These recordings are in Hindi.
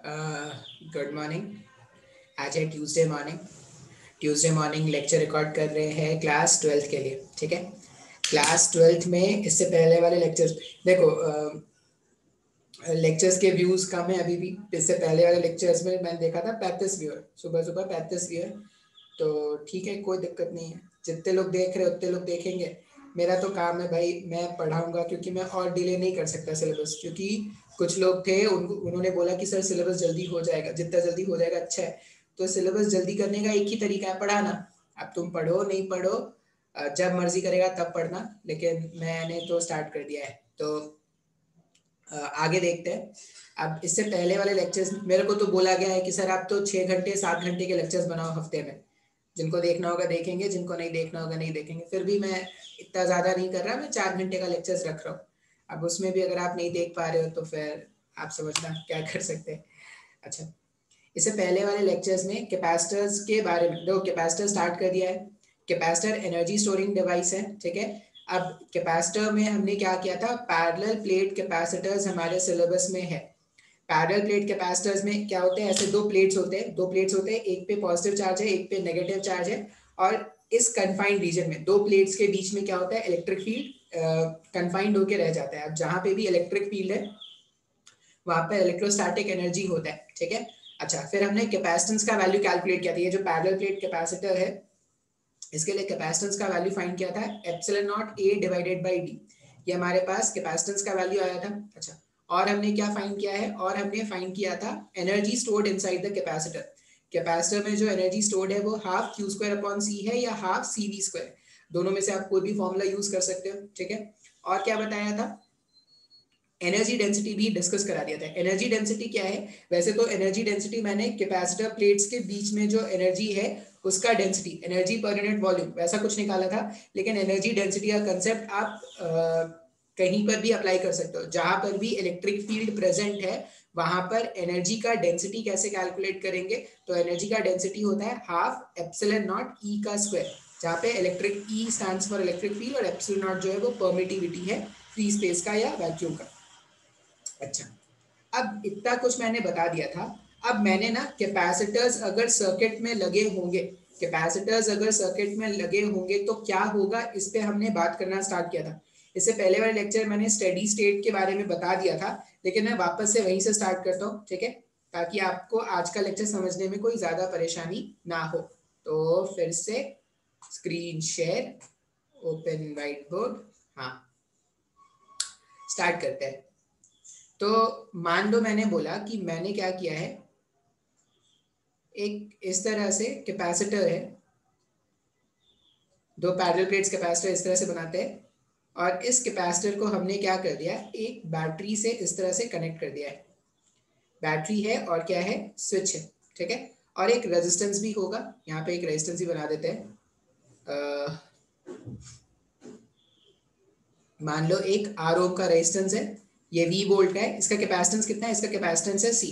Good morning. आज है ट्यूसडे मॉर्निंग लेक्चर रिकॉर्ड कर रहे हैं क्लास 12th के लिए। ठीक है, क्लास 12th में इससे पहले वाले लेक्चर्स देखो, लेक्चर्स के व्यूज कम है अभी भी। इससे पहले वाले लेक्चर्स में मैंने देखा था 35 व्यूअर, सुबह सुबह 35 व्यूअर। तो ठीक है, कोई दिक्कत नहीं है, जितने लोग देख रहे उतने लोग देखेंगे। मेरा तो काम है भाई, मैं पढ़ाऊंगा, क्योंकि मैं और डिले नहीं कर सकता सिलेबस। क्योंकि कुछ लोग थे, उन्होंने बोला कि सर सिलेबस जल्दी हो जाएगा, जितना जल्दी हो जाएगा अच्छा है। तो सिलेबस जल्दी करने का एक ही तरीका है, पढ़ाना। अब तुम पढ़ो नहीं पढ़ो, जब मर्जी करेगा तब पढ़ना, लेकिन मैंने तो स्टार्ट कर दिया है। तो आगे देखते हैं। अब इससे पहले वाले लेक्चर्स मेरे को तो बोला गया है कि सर आप तो 6 घंटे 7 घंटे के लेक्चर्स बनाओ हफ्ते में। जिनको देखना होगा देखेंगे, जिनको नहीं देखना होगा नहीं देखेंगे। फिर भी मैं इतना ज़्यादा नहीं कर रहा, मैं 4 घंटे का लेक्चर्स रख रहा हूँ। अब उसमें भी अगर आप नहीं देख पा रहे हो तो फिर आप समझना क्या कर सकते हैं। अच्छा, इससे पहले वाले लेक्चर्स में कैपेसिटर्स के बारे में, दो कैपेसिटर स्टार्ट कर दिया है। कैपेसिटर एनर्जी स्टोरिंग डिवाइस है, ठीक है। अब कैपेसिटर में हमने क्या किया था, पैरेलल प्लेट कैपेसिटर्स हमारे सिलेबस में है। पैरेलल प्लेट कैपेसिटर्स में क्या होते हैं, ऐसे दो प्लेट्स होते हैं, एक पे पॉजिटिव चार्ज है, एक पे नेगेटिव चार्ज है। और इस कन्फाइंड रीजन में दो प्लेट्स के बीच में क्या होता है, इलेक्ट्रिक फील्ड कन्फाइंड होकर रह जाता है। अब जहां पे भी इलेक्ट्रिक फील्ड है वहां पे इलेक्ट्रोस्टैटिक एनर्जी होता है, ठीक है। अच्छा, फिर हमने कैपेसिटेंस का वैल्यू कैलकुलेट किया था। ये जो पैरेलल प्लेट कैपेसिटर है, इसके लिए कैपेसिटेंस का वैल्यू फाइंड किया था epsilon nought A divided by D. ये हमारे पास कैपेसिटेंस का वैल्यू आया था। अच्छा, और हमने क्या फाइंड किया है, और हमने फाइंड किया था energy stored inside the capacitor. Capacitor में जो एनर्जी स्टोर्ड है वो हाफ क्यू स्क्वायर अपॉन सी है या हाफ सी वी स्क्वायर, दोनों में से आप कोई भी फॉर्मूला यूज कर सकते हो, ठीक है। और क्या बताया था, एनर्जी डेंसिटी भी डिस्कस करा दिया था। एनर्जी डेंसिटी क्या है, वैसे तो एनर्जी डेंसिटी मैंने कैपेसिटर प्लेट्स के बीच में जो एनर्जी है उसका density, energy per unit volume, वैसा कुछ निकाला था। लेकिन एनर्जी डेंसिटी का कंसेप्ट आप कहीं पर भी अप्लाई कर सकते हो। जहां पर भी इलेक्ट्रिक फील्ड प्रेजेंट है वहां पर एनर्जी का डेंसिटी कैसे कैलकुलेट करेंगे, तो एनर्जी का डेंसिटी होता है हाफ एप्सिलॉन नॉट ई का स्क्वायर, जहाँ पे electric E stands for electric field और एप्सिलॉन नॉट जो है वो परमिटिविटी है फ्री स्पेस का या वैक्यूम का। अच्छा, अब इतना कुछ मैंने बता दिया था। अब मैंने ना कैपेसिटर्स अगर सर्किट में लगे होंगे, कैपेसिटर्स अगर सर्किट में लगे होंगे तो क्या होगा, इस पे हमने बात करना स्टार्ट किया था। इससे पहले वाले लेक्चर मैंने स्टेडी स्टेट के बारे में बता दिया था, लेकिन मैं वापस से वहीं से स्टार्ट करता हूँ, ठीक है, ताकि आपको आज का लेक्चर समझने में कोई ज्यादा परेशानी ना हो। तो फिर से screen share, open white board, हाँ स्टार्ट करते हैं। तो मान लो मैंने बोला कि मैंने क्या किया है, एक इस तरह से कैपेसिटर है, दो पैरेलल प्लेट्स कैपेसिटर इस तरह से बनाते हैं, और इस कैपेसिटर को हमने क्या कर दिया, एक बैटरी से इस तरह से कनेक्ट कर दिया है। बैटरी है और क्या है, स्विच है, ठीक है। और एक रेजिस्टेंस भी होगा, यहाँ पे एक रेजिस्टेंस भी बना देते हैं। मान लो एक आर ओम का रेजिस्टेंस है, ये वी वोल्ट का है, इसका कैपेसिटेंस कितना है, इसका कैपेसिटेंस है सी।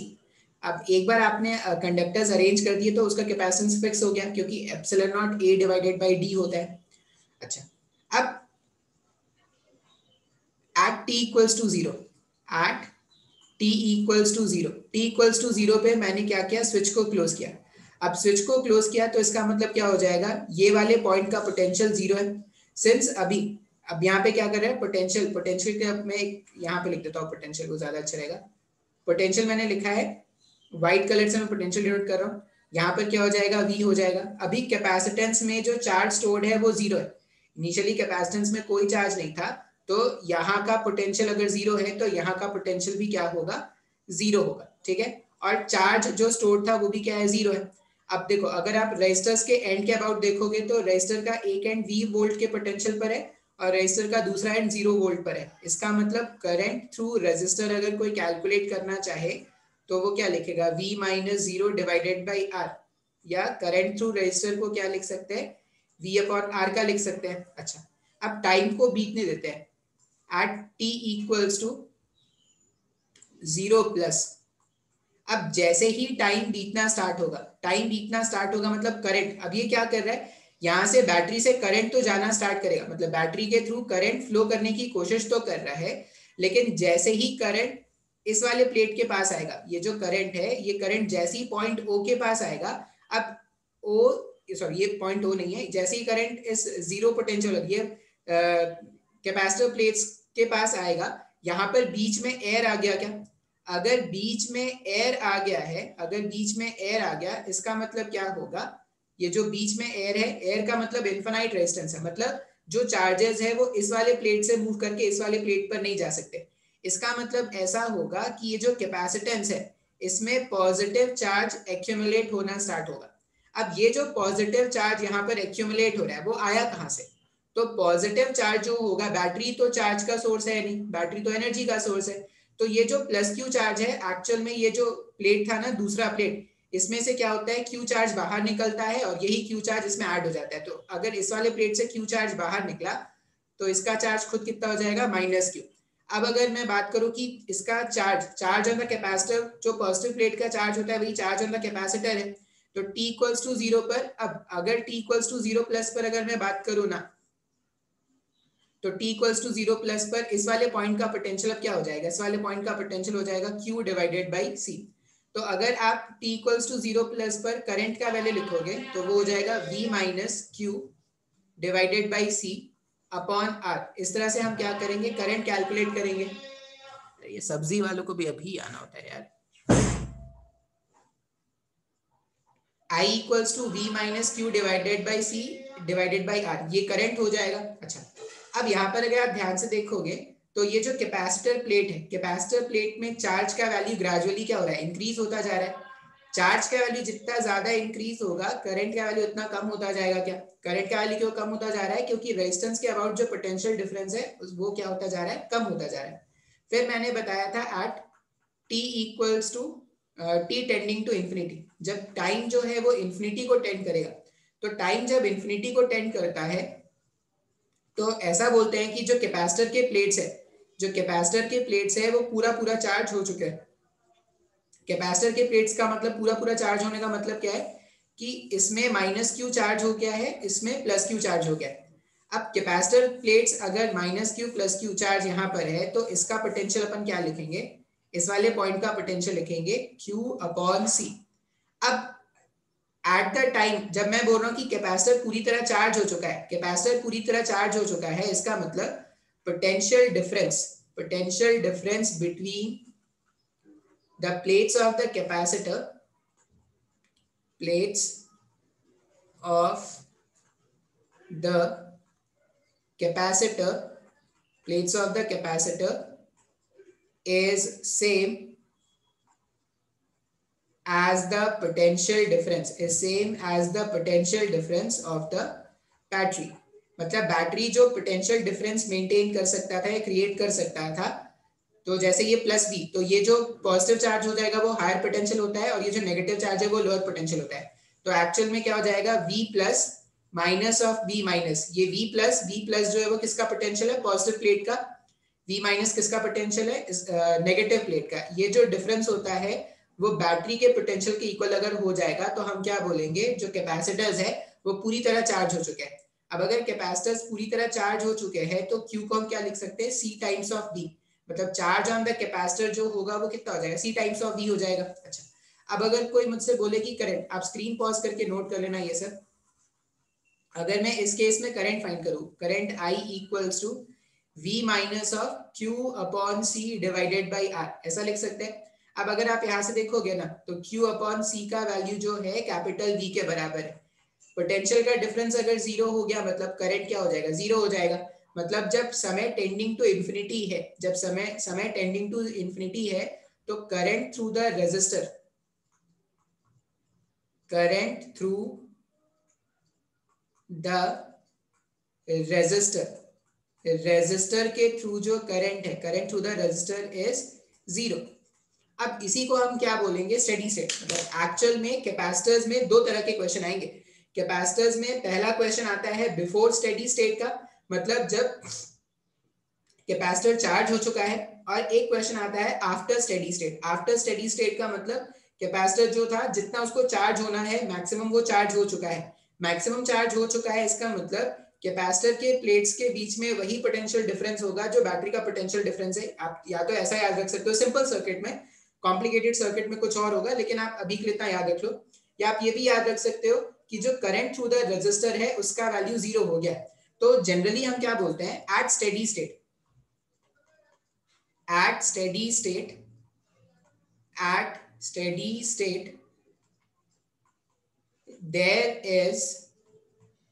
अब एक बार आपने कंडक्टर्स अरेंज कर दिए तो उसका कैपेसिटेंस फिक्स हो गया, क्योंकि epsilon nought A divided by d होता है। अच्छा, अब at t equals to zero, at t equals to zero, t equals to zero पे मैंने क्या किया, स्विच को क्लोज किया। अब स्विच को क्लोज किया तो इसका मतलब क्या हो जाएगा, ये वाले पॉइंट का पोटेंशियल जीरो है। सिंस अभी अब यहाँ पे क्या कर रहे हैं, पोटेंशियल, पोटेंशियल के मैं यहाँ पे लिख देता हूँ, पोटेंशियल को ज्यादा अच्छा रहेगा। पोटेंशियल मैंने लिखा है व्हाइट कलर से, मैं पोटेंशियल डिनोट कर रहा हूँ। यहाँ पर क्या हो जाएगा, वी हो जाएगा। अभी कैपेसिटेंस में जो चार्ज स्टोर्ड है वो जीरो है, इनिशियली कैपेसिटेंस में कोई चार्ज नहीं था, तो यहाँ का पोटेंशियल अगर जीरो है तो यहाँ का पोटेंशियल भी क्या होगा, जीरो होगा, ठीक है। और चार्ज जो स्टोर था वो भी क्या है, जीरो है। अब देखो, अगर आप रेजिस्टर्स के एंड के अबाउट देखोगे तो रेजिस्टर का एक एंड वी वोल्ट के पोटेंशियल पर है और रेजिस्टर का दूसरा एंड 0 वोल्ट पर है। इसका मतलब करंट थ्रू रेजिस्टर अगर कोई कैलकुलेट करना चाहे तो वो क्या लिखेगा, v minus zero divided by R, या करंट थ्रू रेजिस्टर को क्या लिख सकते हैं, v अपॉन आर का लिख सकते हैं। अच्छा, अब टाइम को बीतने देते हैं, at t equals to zero plus. अब जैसे ही टाइम बीतना स्टार्ट होगा, टाइम बीतना स्टार्ट होगा मतलब करंट, अब ये क्या कर रहा है, यहां से बैटरी से करंट तो जाना स्टार्ट करेगा, मतलब बैटरी के थ्रू करंट फ्लो करने की कोशिश तो कर रहा है, लेकिन जैसे ही करंट इस वाले प्लेट के पास आएगा, ये जो करंट है, ये करंट जैसे ही पॉइंट ओ के पास आएगा, अब ओ सॉरी ये पॉइंट ओ नहीं है, जैसे ही करंट इस जीरो पोटेंशियल ये कैपेसिटर प्लेट्स के पास आएगा, यहाँ पर बीच में एयर आ गया क्या? अगर बीच में एयर आ गया है, अगर बीच में एयर आ गया, इसका मतलब क्या होगा? ये जो बीच में एयर है, एयर का मतलब इनफाइनाइट रेजिस्टेंस है, मतलब जो चार्जेस है वो इस वाले प्लेट से मूव करके इस वाले प्लेट पर नहीं जा सकते। इसका मतलब ऐसा होगा कि ये जो कैपेसिटेंस है, इसमें पॉजिटिव चार्ज एक्यूमुलेट होना स्टार्ट होगा। अब ये जो पॉजिटिव चार्ज यहाँ पर एक्यूमुलेट हो रहा है, वो आया कहाँ से? तो पॉजिटिव चार्ज जो होगा, बैटरी तो चार्ज का सोर्स है नहीं, बैटरी तो एनर्जी का सोर्स है, तो ये जो प्लस क्यू चार्ज है, एक्चुअल में ये जो प्लेट था ना, दूसरा प्लेट, इसमें से क्या होता है, क्यू चार्ज बाहर निकलता है और यही क्यू चार्ज इसमें ऐड हो जाता है। तो अगर इस वाले प्लेट से क्यू चार्ज बाहर निकला तो इसका चार्ज खुद कितना हो जाएगा, माइनस क्यू। अब अगर मैं बात करूं कि इसका चार्ज ऑन द कैपेसिटर, जो पॉजिटिव प्लेट का चार्ज होता है वही चार्ज ऑन द कैपेसिटर है, तो t इक्वल्स टू 0 पर, अब अगर t इक्वल्स टू 0 प्लस पर अगर मैं बात करूं ना, तो t इक्वल्स टू 0 प्लस पर इस वाले पॉइंट का पोटेंशियल अब क्या हो जाएगा, इस वाले पॉइंट का पोटेंशियल हो जाएगा q डिवाइडेड बाई c। तो अगर आप t इक्वल्स टू 0 प्लस पर करंट का वैल्यू लिखोगे तो वो हो जाएगा v minus Q divided by c upon r। इस तरह से हम क्या करेंगे, करंट कैलकुलेट करेंगे। ये सब्जी वालों को भी अभी आना होता है यार। I equals to V minus Q divided by C divided by R, ये करंट हो जाएगा। अच्छा, अब यहाँ पर अगर आप ध्यान से देखोगे तो ये जो कैपेसिटर प्लेट है, कैपेसिटर प्लेट में चार्ज का वैल्यू ग्रेजुअली क्या हो रहा है, इंक्रीज होता जा रहा है। चार्ज का वैल्यू जितना ज्यादा इंक्रीज होगा, करंट का वैल्यू उतना कम होता जाएगा। क्या करंट का वैल्यू क्यों कम होता जा रहा है? क्योंकि रेजिस्टेंस के अबाउट जो पोटेंशियल डिफरेंस है वो क्या होता जा रहा है, कम होता जा रहा है। फिर मैंने बताया था at t equals to t tending to infinity, जब टाइम जो है वो इंफिनिटी को टेंड करेगा, तो टाइम जब इंफिनिटी को टेंड करता है तो ऐसा बोलते हैं कि जो कैपेसिटर के प्लेट्स है, जो कैपेसिटर के प्लेट्स है वो पूरा पूरा चार्ज हो चुके हैं। कैपेसिटर के प्लेट्स का मतलब पूरा पूरा चार्ज होने का मतलब क्या है कि इसमें माइनस क्यू चार्ज हो गया है, इसमें प्लस क्यू चार्ज हो गया है। अब कैपेसिटर प्लेट्स अगर minus Q plus Q charge यहाँ पर है तो इसका पोटेंशियल अपन क्या लिखेंगे, इस वाले पॉइंट का पोटेंशियल लिखेंगे Q अपॉन C। अब एट द टाइम जब मैं बोल रहा हूँ कि कैपेसिटर पूरी तरह चार्ज हो चुका है, कैपेसिटर पूरी तरह चार्ज हो चुका है, इसका मतलब potential difference between the plates of the capacitor, plates of the capacitor, plates of the capacitor is same as the potential difference, is same as the potential difference of the battery। मतलब बैटरी जो पोटेंशियल डिफरेंस मेंटेन कर सकता था या क्रिएट कर सकता था, तो जैसे ये प्लस बी, तो ये जो पॉजिटिव चार्ज हो जाएगा वो हायर पोटेंशियल होता है और ये जो नेगेटिव चार्ज है वो लोअर पोटेंशियल होता है। तो एक्चुअल में क्या हो जाएगा, V plus minus of V minus, ये V प्लस जो है वो किसका पोटेंशियल है, पॉजिटिव प्लेट का, V माइनस किसका पोटेंशियल है, नेगेटिव प्लेट का। ये जो डिफरेंस होता है वो बैटरी के पोटेंशियल के इक्वल अगर हो जाएगा तो हम क्या बोलेंगे, जो कैपेसिटर्स है वो पूरी तरह चार्ज हो चुके हैं। अब अगर कैपेसिटर्स पूरी तरह चार्ज हो चुके हैं तो Q को हम क्या लिख सकते हैं, C टाइम्स ऑफ V, मतलब चार्ज ऑन द कैपेसिटर जो होगा वो कितना हो जाएगा, C टाइम्स ऑफ V हो जाएगा। अच्छा, अब अगर कोई मुझसे बोले कि करंट, आप स्क्रीन पॉज करके नोट कर लेना ये सब। अगर मैं इस केस में करंट फाइंड करूं, current I equals to V minus of Q upon C divided by R, ऐसा लिख सकते हैं। अब अगर आप यहां से देखोगे ना तो Q अपॉन C का वैल्यू जो है कैपिटल V के बराबर है। पोटेंशियल का डिफरेंस अगर जीरो हो गया मतलब करंट क्या हो जाएगा, जीरो हो जाएगा। मतलब जब समय टेंडिंग टू इंफिनिटी है, जब समय टेंडिंग टू इंफिनिटी है तो current through the resistor, current through the resistor के थ्रू जो करंट है, current through the resistor is zero. अब इसी को हम क्या बोलेंगे, स्टेडी स्टेट। मतलब एक्चुअल में कैपेसिटर्स में दो तरह के क्वेश्चन आएंगे। कैपेसिटर्स में पहला क्वेश्चन आता है बिफोर स्टेडी स्टेट का, मतलब जब कैपेसिटर चार्ज हो चुका है, और एक क्वेश्चन आता है after steady state. After steady state का मतलब कैपेसिटर जो था जितना उसको चार्ज होना है मैक्सिमम वो चार्ज हो चुका है, मैक्सिमम चार्ज हो चुका है, इसका मतलब कैपेसिटर के प्लेट्स के बीच में वही पोटेंशियल डिफरेंस होगा जो बैटरी का पोटेंशियल डिफरेंस है। आप या तो ऐसा याद रख सकते हो सिंपल सर्किट में, कॉम्प्लिकेटेड सर्किट में कुछ और होगा, लेकिन आप अभी के लिए इतना याद रख लो। या आप ये भी याद रख सकते हो कि जो करंट थ्रू द रजिस्टर है उसका वैल्यू 0 हो गया है। तो जनरली हम क्या बोलते हैं, at steady state, at steady state, at steady state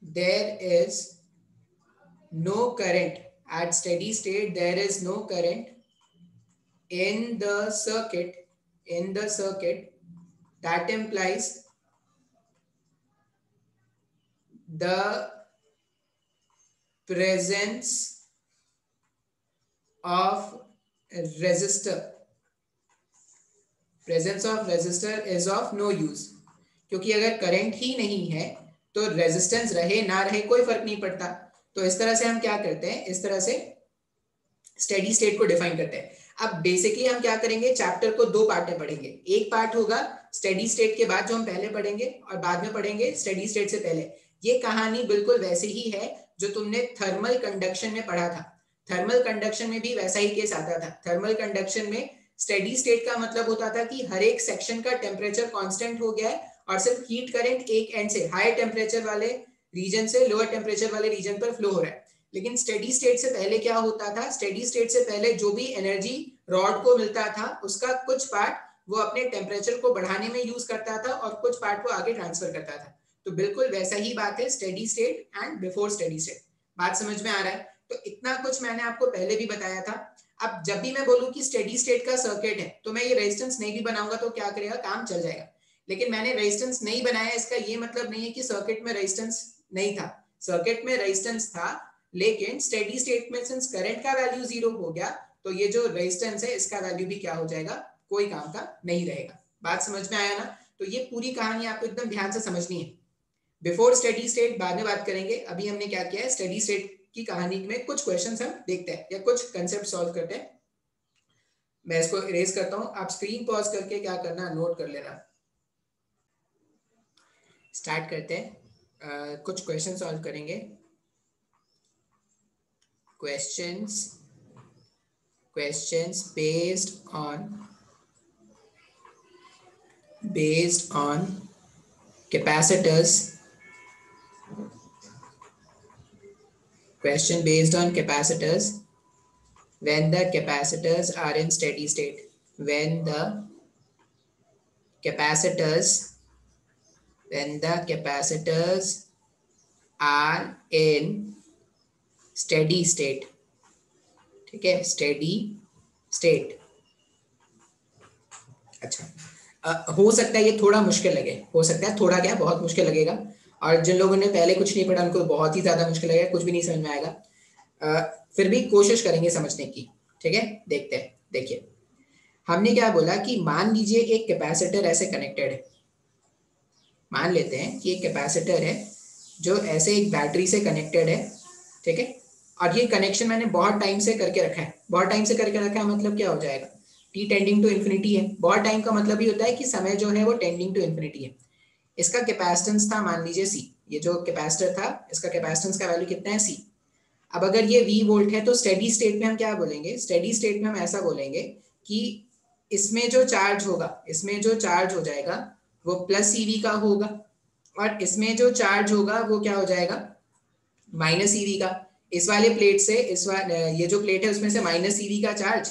there is no current, at steady state there is no current in the circuit, that implies the presence of resistor, is of no use। क्योंकि अगर करंट ही नहीं है तो रेजिस्टेंस रहे ना रहे कोई फर्क नहीं पड़ता। तो इस तरह से हम क्या करते हैं, इस तरह से स्टेडी स्टेट को डिफाइन करते हैं। अब बेसिकली हम क्या करेंगे, चैप्टर को दो पार्ट में पढ़ेंगे। एक पार्ट होगा स्टेडी स्टेट के बाद जो हम पहले पढ़ेंगे, और बाद में पढ़ेंगे स्टेडी स्टेट से पहले। ये कहानी बिल्कुल वैसे ही है जो तुमने थर्मल कंडक्शन में पढ़ा था। थर्मल कंडक्शन में भी वैसा ही केस आता था। थर्मल कंडक्शन में स्टेडी स्टेट का मतलब होता था कि हर एक सेक्शन का टेम्परेचर कांस्टेंट हो गया है और सिर्फ हीट करंट एक एंड से, हाई टेम्परेचर वाले रीजन से लोअर टेम्परेचर वाले रीजन पर फ्लो हो रहा है। लेकिन स्टेडी स्टेट से पहले क्या होता था, स्टेडी स्टेट से पहले जो भी एनर्जी रॉड को मिलता था उसका कुछ पार्ट वो अपने टेम्परेचर को बढ़ाने में यूज करता था और कुछ पार्ट वो आगे ट्रांसफर करता था। तो बिल्कुल वैसा ही बात है steady state and before steady state. बात समझ में आ रहा है? तो इतना कुछ मैंने आपको पहले भी बताया था। अब जब भी मैं बोलूं कि स्टेडी स्टेट का सर्किट है तो मैं ये रेजिस्टेंस नहीं भी बनाऊंगा तो क्या करेगा, काम चल जाएगा। लेकिन मैंने रेजिस्टेंस नहीं बनाया, इसका ये मतलब नहीं है कि सर्किट में रेजिस्टेंस नहीं था। सर्किट में रेजिस्टेंस था, लेकिन स्टेडी स्टेट में सिंस करंट का वैल्यू 0 हो गया तो ये जो रेजिस्टेंस है इसका वैल्यू भी क्या हो जाएगा, कोई काम का नहीं रहेगा। बात समझ में आया ना? तो ये पूरी कहानी आपको एकदम ध्यान से समझनी है। बिफोर स्टेडी स्टेट बाद में बात करेंगे। अभी हमने क्या किया है, स्टेडी स्टेट की कहानी में कुछ क्वेश्चंस हम देखते हैं या कुछ कंसेप्ट सॉल्व करते हैं। मैं इसको इरेज करता हूं, आप स्क्रीन पॉज करके क्या करना, नोट कर लेना। स्टार्ट करते हैं। कुछ क्वेश्चन सॉल्व करेंगे। Questions based on capacitors, question based on capacitors when the capacitors are in steady state, when the capacitors are in steady state। ठीक है, स्टेडी स्टेट। अच्छा, हो सकता है ये थोड़ा मुश्किल लगे, हो सकता है थोड़ा क्या बहुत मुश्किल लगेगा, और जिन लोगों ने पहले कुछ नहीं पढ़ा उनको बहुत ही ज्यादा मुश्किल लगेगा, कुछ भी नहीं समझ में आएगा। फिर भी कोशिश करेंगे समझने की। ठीक है, देखते हैं। देखिए हमने क्या बोला कि मान लीजिए एक कैपेसिटर ऐसे कनेक्टेड है। मान लेते हैं कि एक कैपेसिटर है जो ऐसे एक बैटरी से कनेक्टेड है। ठीक है, और ये कनेक्शन मैंने बहुत टाइम से करके रखा है। बहुत टाइम से करके रखा है मतलब क्या हो जाएगा, t टेंडिंग टू इन्फिनिटी है। बहुत टाइम का मतलब ही होता है कि समय जो है वो टेंडिंग टू इन्फिनिटी है। इसका कैपेसिटेंस था मान लीजिए c। ये जो कैपेसिटर था इसका कैपेसिटेंस का वैल्यू कितना है, c। अब अगर ये v वोल्ट है तो स्टेडी स्टेट में हम क्या बोलेंगे, स्टेडी स्टेट में हम ऐसा बोलेंगे कि इसमें जो चार्ज होगा, इसमें जो चार्ज हो जाएगा वो प्लस cv का होगा, और इसमें जो चार्ज होगा वो क्या हो जाएगा, माइनस cv का। इस वाले प्लेट से ये जो प्लेट है उसमें से माइनस cv का चार्ज,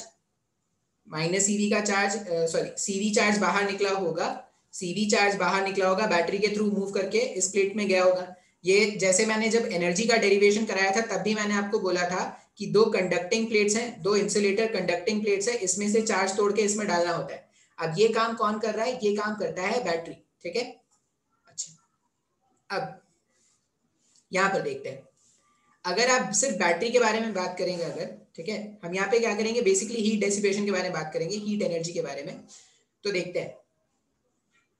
सॉरी cv चार्ज बाहर निकला होगा। cv चार्ज बाहर निकला होगा, बैटरी के थ्रू मूव करके इस प्लेट में गया होगा। ये जैसे मैंने जब एनर्जी का डेरिवेशन कराया था तब भी मैंने आपको बोला था कि दो कंडक्टिंग प्लेट्स हैं, दो इंसुलेटर कंडक्टिंग प्लेट्स हैं, इसमें से चार्ज तोड़ के इसमें डालना होता है। अब ये काम कौन कर रहा है, ये काम करता है बैटरी। ठीक है, अच्छा अब यहां पर देखते हैं। अगर आप सिर्फ बैटरी के बारे में बात करेंगे, अगर ठीक है, हम यहाँ पे क्या करेंगे, बेसिकली हीट डेसिपेशन के बारे में बात करेंगे, हीट एनर्जी के बारे में। तो देखते हैं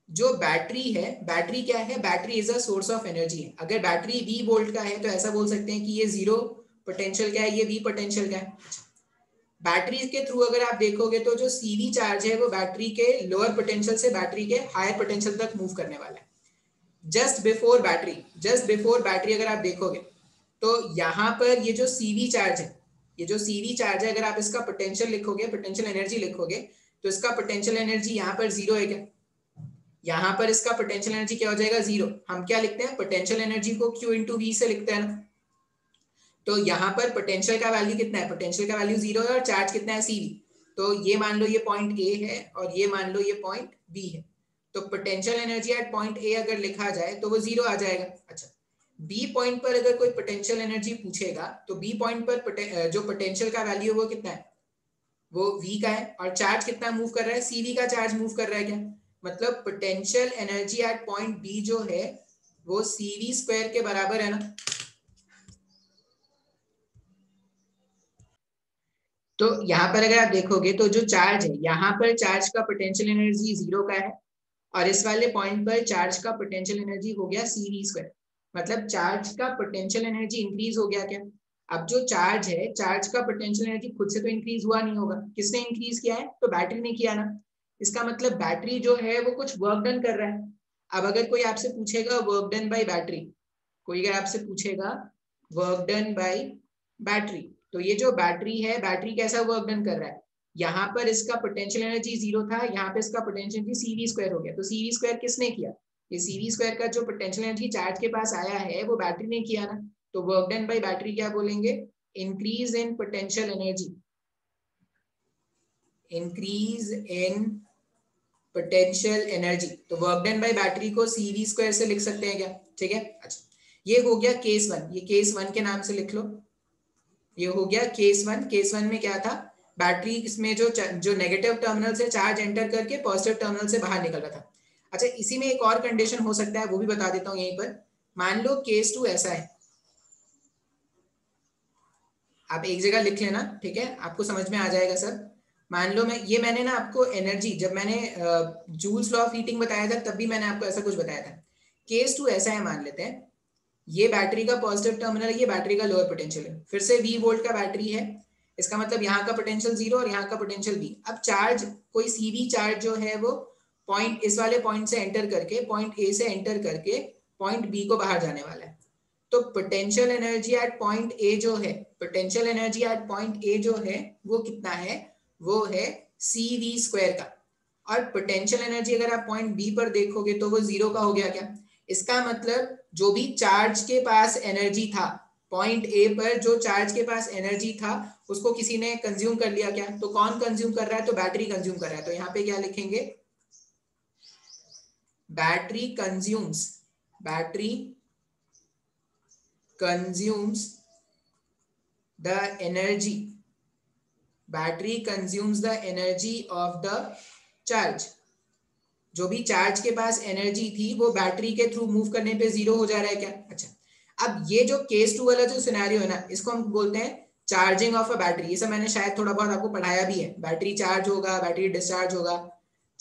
जो बैटरी है, बैटरी क्या है, battery is a source of energy है। अगर बैटरी V वोल्ट का है तो ऐसा बोल सकते हैं कि ये 0 पोटेंशियल का है, ये V पोटेंशियल का है। बैटरी के थ्रू अगर आप देखोगे तो जो CV चार्ज है वो बैटरी के लोअर पोटेंशियल से बैटरी के हायर पोटेंशियल तक मूव करने वाला है। जस्ट बिफोर बैटरी अगर आप देखोगे तो यहाँ पर ये जो CV चार्ज है, ये जो CV चार्ज है, अगर आप इसका पोटेंशियल लिखोगे, पोटेंशियल एनर्जी लिखोगे, तो इसका पोटेंशियल एनर्जी यहाँ पर जीरो है क्या? यहाँ पर इसका पोटेंशियल एनर्जी क्या हो जाएगा? जीरो। हम क्या लिखते हैं? पोटेंशियल एनर्जी को Q इंटू V से लिखते हैं ना। तो यहाँ पर पोटेंशियल का वैल्यू कितना है? पोटेंशियल का वैल्यू जीरो है और चार्ज कितना है? CV। तो ये मान लो ये पॉइंट A है और ये मान लो ये पॉइंट B है। तो potential energy at point A अगर लिखा जाए तो वो जीरो आ जाएगा। अच्छा, B पॉइंट पर अगर कोई पोटेंशियल एनर्जी पूछेगा तो B पॉइंट पर जो पोटेंशियल का वैल्यू है वो कितना है? वो V का है। और चार्ज कितना मूव कर रहा है? CV का चार्ज मूव कर रहा है क्या? मतलब potential energy at point B जो है वो CV स्क्वायर के बराबर है ना। तो यहाँ पर अगर आप देखोगे तो जो चार्ज है, यहाँ पर चार्ज का पोटेंशियल एनर्जी जीरो का है और इस वाले पॉइंट पर चार्ज का पोटेंशियल एनर्जी हो गया CV स्क्वायर। मतलब चार्ज का पोटेंशियल एनर्जी इंक्रीज हो गया क्या? अब जो चार्ज है, चार्ज का पोटेंशियल एनर्जी खुद से तो इंक्रीज हुआ नहीं होगा, किसने इंक्रीज किया है? तो बैटरी ने किया ना। इसका मतलब बैटरी जो है वो कुछ वर्क डन कर रहा है। अब अगर कोई आपसे पूछेगा वर्क डन बाय बैटरी, कोई अगर आपसे पूछेगा वर्क डन बाय बैटरी, तो ये जो बैटरी है, बैटरी कैसा वर्क डन कर रहा है? यहाँ पर इसका पोटेंशियल एनर्जी जीरो था, यहाँ पे इसका पोटेंशियल एनर्जी CV स्क्वायर हो गया। तो CV स्क्वायर किसने किया? ये CV स्क्वायर का जो पोटेंशियल एनर्जी चार्ज के पास आया है वो बैटरी ने किया ना। तो वर्क डन बाय बैटरी क्या बोलेंगे? Increase in potential energy, increase in potential energy. तो वर्क डन बाय बैटरी को CV स्क्वायर से लिख सकते हैं क्या? ठीक है। अच्छा, ये हो गया केस वन, ये केस वन के नाम से लिख लो। ये हो गया केस वन। केस वन में क्या था? बैटरी इसमें जो नेगेटिव टर्मिनल से चार्ज एंटर करके पॉजिटिव टर्मिनल से बाहर निकल रहा था। अच्छा, इसी में एक और कंडीशन हो सकता है, वो भी बता देता हूँ यहीं पर। मान लो केस टू ऐसा है, आप एक जगह लिख लेना, ठीक है, आपको समझ में आ जाएगा सर। मान लो मैंने ना आपको एनर्जी, जब मैंने जूल्स लॉ ऑफ हीटिंग बताया था तब भी मैंने आपको ऐसा कुछ बताया था। केस टू ऐसा है, मान लेते हैं ये बैटरी का पॉजिटिव टर्मिनल है, ये बैटरी का लोअर पोटेंशियल है, फिर से V वोल्ट का बैटरी है। इसका मतलब यहाँ का पोटेंशियल जीरो और यहाँ का पोटेंशियल V। अब चार्ज, कोई CV चार्ज जो है वो पॉइंट, इस वाले पॉइंट से एंटर करके, पॉइंट A से एंटर करके पॉइंट B को बाहर जाने वाला है। तो potential energy at point A जो है, potential energy at point A जो है वो कितना है? वो है CV स्क्वायर का। और पोटेंशियल एनर्जी अगर आप पॉइंट B पर देखोगे तो वो जीरो का हो गया क्या? इसका मतलब जो भी चार्ज के पास एनर्जी था, पॉइंट A पर जो चार्ज के पास एनर्जी था उसको किसी ने कंज्यूम कर लिया क्या? तो कौन कंज्यूम कर रहा है? तो बैटरी कंज्यूम कर रहा है। तो यहाँ पे क्या लिखेंगे? Battery consumes, battery consumes the energy, battery consumes the energy of the charge. जो भी चार्ज के पास एनर्जी थी वो बैटरी के थ्रू मूव करने पे जीरो हो जा रहा है क्या? अच्छा, अब ये जो केस टू वाला जो सिनेरियो है ना, इसको हम बोलते हैं चार्जिंग ऑफ अ बैटरी। ये सब मैंने शायद थोड़ा बहुत आपको पढ़ाया भी है। बैटरी चार्ज होगा, बैटरी डिस्चार्ज होगा,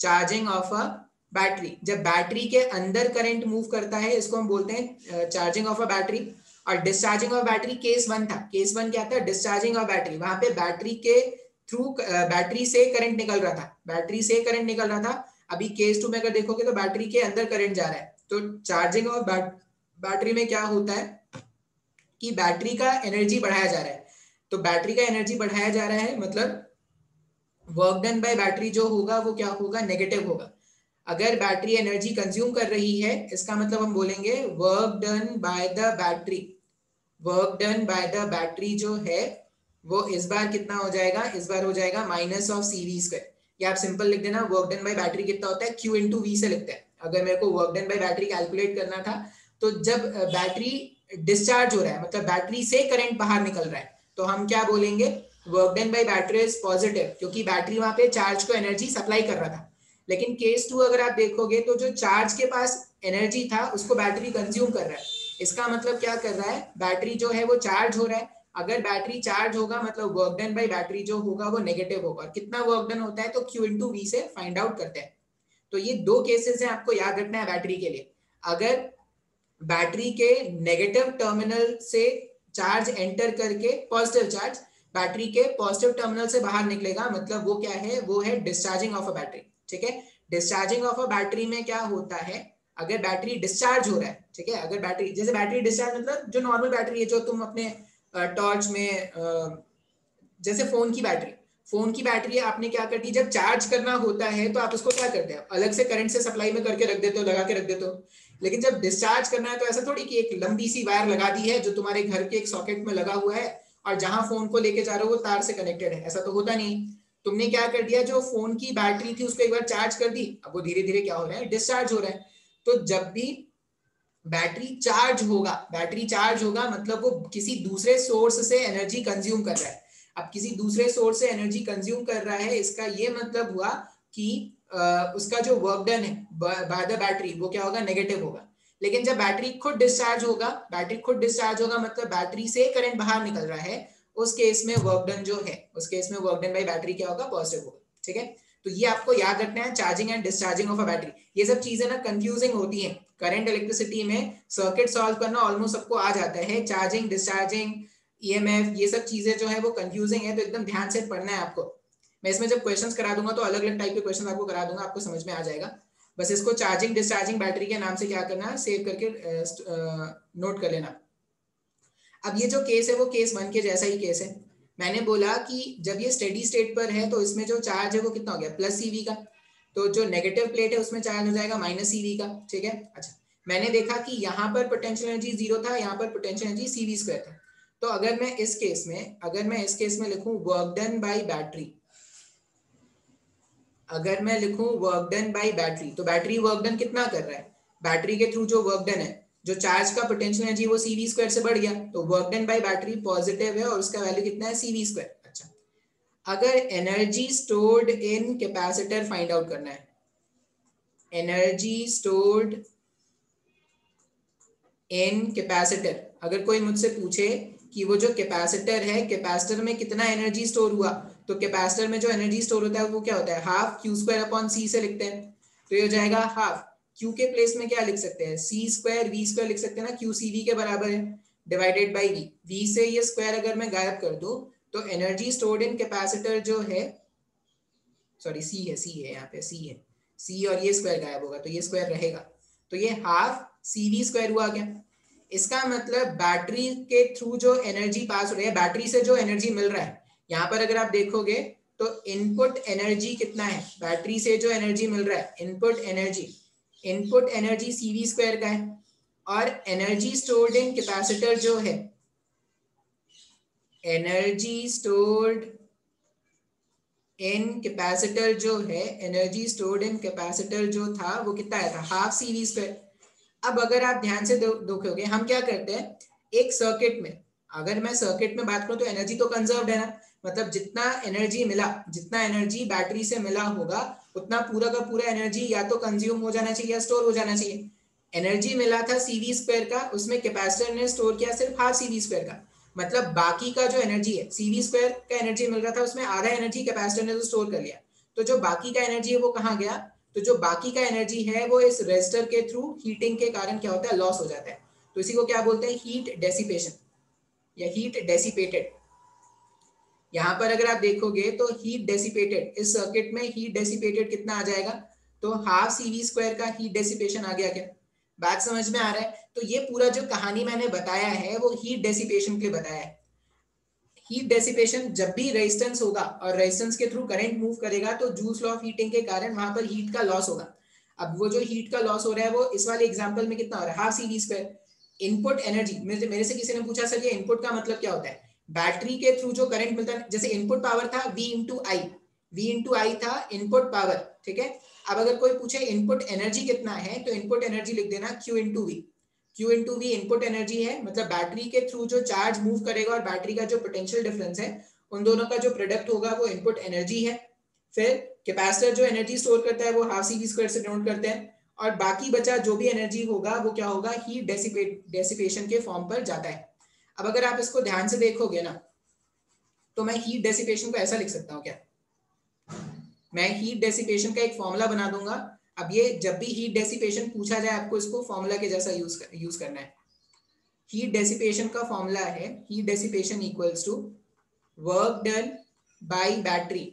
चार्जिंग ऑफ अ बैटरी। जब बैटरी के अंदर करंट मूव करता है इसको हम बोलते हैं चार्जिंग ऑफ अ बैटरी। और discharging of battery case one था। केस वन क्या था? Discharging of battery. वहां पे बैटरी के थ्रू, बैटरी से करंट निकल रहा था, बैटरी से करंट निकल रहा था। अभी केस टू में अगर देखोगे तो बैटरी के अंदर करंट जा रहा है। तो चार्जिंग ऑफ बैटरी में क्या होता है कि बैटरी का एनर्जी बढ़ाया जा रहा है। तो बैटरी का एनर्जी बढ़ाया जा रहा है, मतलब वर्क डन बाय बैटरी जो होगा वो क्या होगा? नेगेटिव होगा। अगर बैटरी एनर्जी कंज्यूम कर रही है इसका मतलब हम बोलेंगे work done by the battery. Work done by the battery जो है वो इस बार कितना हो जाएगा? इस बार हो जाएगा माइनस ऑफ CV स्क्वायर। या आप सिंपल लिख देना, वर्क डन बाय बैटरी कितना होता है? Q इंटू V से लिखते हैं। अगर मेरे को work done by battery calculate करना था तो जब बैटरी डिस्चार्ज हो रहा है, मतलब बैटरी से करंट बाहर निकल रहा है, तो हम क्या बोलेंगे? Work done by battery is positive, क्योंकि बैटरी वहां पे चार्ज को एनर्जी सप्लाई कर रहा था। लेकिन केस टू अगर आप देखोगे तो जो चार्ज के पास एनर्जी था उसको बैटरी कंज्यूम कर रहा है। इसका मतलब क्या कर रहा है? बैटरी जो है वो चार्ज हो रहा है। अगर बैटरी चार्ज होगा मतलब वर्क डन बाय बैटरी जो होगा वो नेगेटिव होगा। और कितना वर्क डन होता है? तो Q इंटू V से फाइंड आउट करते हैं। तो ये दो केसेस हैं, आपको याद रखना है बैटरी के लिए। अगर बैटरी के नेगेटिव टर्मिनल से चार्ज एंटर करके पॉजिटिव चार्ज बैटरी के पॉजिटिव टर्मिनल से बाहर निकलेगा, मतलब वो क्या है? वो है डिस्चार्जिंग ऑफ अ बैटरी। ठीक है, डिस्चार्जिंग ऑफ अ बैटरी में क्या होता है? अगर बैटरी डिस्चार्ज हो रहा है, ठीक है, अगर बैटरी, जैसे बैटरी डिस्चार्ज मतलब जो नॉर्मल बैटरी है जो तुम अपने टॉर्च में, जैसे फोन की बैटरी आपने क्या कर दी, जब चार्ज करना होता है तो आप उसको क्या करते हैं, अलग से करंट से सप्लाई में करके रख देते हो, लगा के रख देते हो। लेकिन जब डिस्चार्ज करना है तो ऐसा थोड़ी कि एक लंबी सी वायर लगा दी है जो तुम्हारे घर के एक सॉकेट में लगा हुआ है और जहां फोन को लेके जा रहे हो वो तार से कनेक्टेड है, ऐसा तो होता नहीं। तुमने क्या कर दिया, जो फोन की बैटरी थी उसको एक बार चार्ज कर दी, अब वो धीरे धीरे क्या हो रहा है, डिस्चार्ज हो रहा है। तो जब भी बैटरी चार्ज होगा मतलब वो किसी दूसरे सोर्स से एनर्जी कंज्यूम कर रहा है। अब किसी दूसरे सोर्स से एनर्जी कंज्यूम कर रहा है, इसका ये मतलब हुआ कि उसका जो वर्क डन है बाय द बैटरी वो क्या होगा, नेगेटिव होगा। लेकिन जब बैटरी खुद डिस्चार्ज होगा मतलब बैटरी से करंट बाहर निकल रहा है, उस केस में वर्क डन जो है, उस केस में वर्क डन बाय बैटरी क्या होगा, पॉजिटिव होगा। ठीक है, तो ये आपको याद रखना है, charging and discharging of a battery. ये सब चीजें ना कंफ्यूजिंग होती हैं करंट इलेक्ट्रिसिटी में, सर्किट सॉल्व करना ऑलमोस्ट सबको आ जाता है, चार्जिंग डिस्चार्जिंग ईएमएफ ये सब चीजें जो है वो कंफ्यूजिंग है, तो एकदम ध्यान से पढ़ना है आपको। मैं इसमें जब क्वेश्चंस करा दूंगा तो अलग अलग टाइप के क्वेश्चंस आपको करा दूंगा, आपको समझ में आ जाएगा। बस इसको चार्जिंग डिस्चार्जिंग बैटरी के नाम से क्या करना है, सेव करके नोट कर लेना। अब ये जो केस है वो केस 1 के जैसा ही केस है। मैंने बोला कि जब ये स्टेडी स्टेट पर है तो इसमें जो चार्ज है वो कितना हो गया, प्लस सीवी का, तो जो नेगेटिव प्लेट है उसमें चार्ज हो जाएगा माइनस सीवी का। ठीक है, अच्छा मैंने देखा कि यहाँ पर पोटेंशियल एनर्जी 0 था, यहाँ पर पोटेंशियल एनर्जी सीवी स्क्वायर था। तो अगर मैं इस केस में लिखूं वर्क डन बाय बैटरी, अगर मैं लिखूं वर्क डन बाय बैटरी, तो बैटरी वर्क डन कितना कर रहा है, बैटरी के थ्रू जो वर्क डन है, जो चार्ज का पोटेंशियल एनर्जी वो सीवी स्क्वायर से बढ़ गया, तो work done by battery positive है और उसका वैल्यू कितना है, सीवी स्क्वायर। अच्छा, अगर एनर्जी स्टोर्ड इन कैपेसिटर फाइंड आउट करना है, एनर्जी स्टोर्ड इन कैपेसिटर, अगर कोई मुझसे पूछे कि वो जो कैपेसिटर है, कैपेसिटर में कितना एनर्जी स्टोर हुआ, तो कैपेसिटर में जो एनर्जी स्टोर होता है वो क्या होता है, हाफ क्यू स्क्वायर अपॉन सी से लिखते हैं। तो ये हो जाएगा हाफ क्यू के प्लेस में क्या लिख सकते हैं, सी स्क्वायर वी स्क्वायर लिख सकते हैं ना, क्यू सी वी के बराबर है, डिवाइडेड बाई वी। वी से ये स्क्वायर अगर मैं गायब कर दूं तो एनर्जी स्टोर्ड इन कैपेसिटर जो है, सॉरी सी है यहाँ पे, सी है, सी और ये स्क्वायर गायब होगा तो ये स्क्वायर रहेगा, तो ये हाफ सी वी स्क्वायर हुआ क्या। इसका मतलब बैटरी के थ्रू जो एनर्जी पास हो रही है, बैटरी से जो एनर्जी मिल रहा है, यहाँ पर अगर आप देखोगे तो इनपुट एनर्जी कितना है, बैटरी से जो एनर्जी मिल रहा है, इनपुट एनर्जी सीवी स्क्वायर का है, और एनर्जी स्टोर्ड इन कैपेसिटर जो है, एनर्जी स्टोर्ड इन कैपेसिटर जो है, एनर्जी स्टोर्ड इन कैपेसिटर जो था वो कितना आया था, हाफ सीवी स्क्वायर। अब अगर आप ध्यान से देखोगे, हम क्या करते हैं, एक सर्किट में, अगर मैं सर्किट में बात करूं तो एनर्जी तो कंजर्व्ड है ना, मतलब जितना एनर्जी मिला, जितना एनर्जी बैटरी से मिला होगा उतना पूरा का पूरा एनर्जी या तो कंज्यूम हो जाना चाहिए या स्टोर हो जाना चाहिए। एनर्जी मिला था सीवी स्क्वायर का, उसमें कैपेसिटर ने स्टोर किया सिर्फ हाफ सीवी स्क्वायर का, मतलब बाकी का जो एनर्जी है, सीवी स्क्वायर का एनर्जी मिल रहा था उसमें आधा एनर्जी कैपेसिटर ने तो स्टोर कर लिया, तो जो बाकी का एनर्जी है वो कहाँ गया, तो जो बाकी का एनर्जी है वो इस रेजिस्टर के थ्रू हीटिंग के कारण क्या होता है, लॉस हो जाता है। तो इसी को क्या बोलते हैं, हीट डेसिपेशन या हीट डेसिपेटेड। यहाँ पर अगर आप देखोगे तो हीट डेसिपेटेड, इस सर्किट में हीट डेसिपेटेड कितना आ जाएगा, तो हाफ सीवी स्क्वायर का हीट डेसिपेशन आ गया क्या, बात समझ में आ रहा है। तो ये पूरा जो कहानी मैंने बताया है वो हीट डेसिपेशन के लिए बताया है। हीट डेसिपेशन, जब भी रेजिस्टेंस होगा और रेजिस्टेंस के थ्रू करंट मूव करेगा तो जूल्स लॉ ऑफ हीटिंग के कारण वहां पर हीट का लॉस होगा। अब वो जो हीट का लॉस हो रहा है वो इस वाले एग्जांपल में कितना हो रहा है, half CV square. Input energy, मेरे से किसी ने पूछा सर ये इनपुट का मतलब क्या होता है, बैटरी के थ्रू जो करंट मिलता है, जैसे इनपुट पावर था V इंटू आई था इनपुट पावर, ठीक है। अब अगर कोई पूछे इनपुट एनर्जी कितना है, तो इनपुट एनर्जी लिख देना Q into V. Q into V input energy है, मतलब बैटरी के थ्रू जो चार्ज मूव करेगा और बैटरी का जो पोटेंशियल डिफरेंस है, उन दोनों का जो प्रोडक्ट होगा वो इनपुट एनर्जी है। फिर कैपेसिटर जो एनर्जी स्टोर करता है वो हाफ सीवी स्क्वायर से डिनोट करते हैं, और बाकी बचा जो भी एनर्जी होगा वो क्या होगा, हीट डेसिपेशन के फॉर्म पर जाता है। अब अगर आप इसको ध्यान से देखोगे ना, तो मैं हीट डेसिपेशन को ऐसा लिख सकता हूँ क्या, मैं हीट डेसिपेशन का एक फॉर्मूला बना दूंगा। अब ये जब भी हीट डेसिपेशन पूछा जाए आपको इसको फॉर्मूला के जैसा यूज करना है। हीट डेसिपेशन का फॉर्मूला है, heat dissipation equals to work done by battery,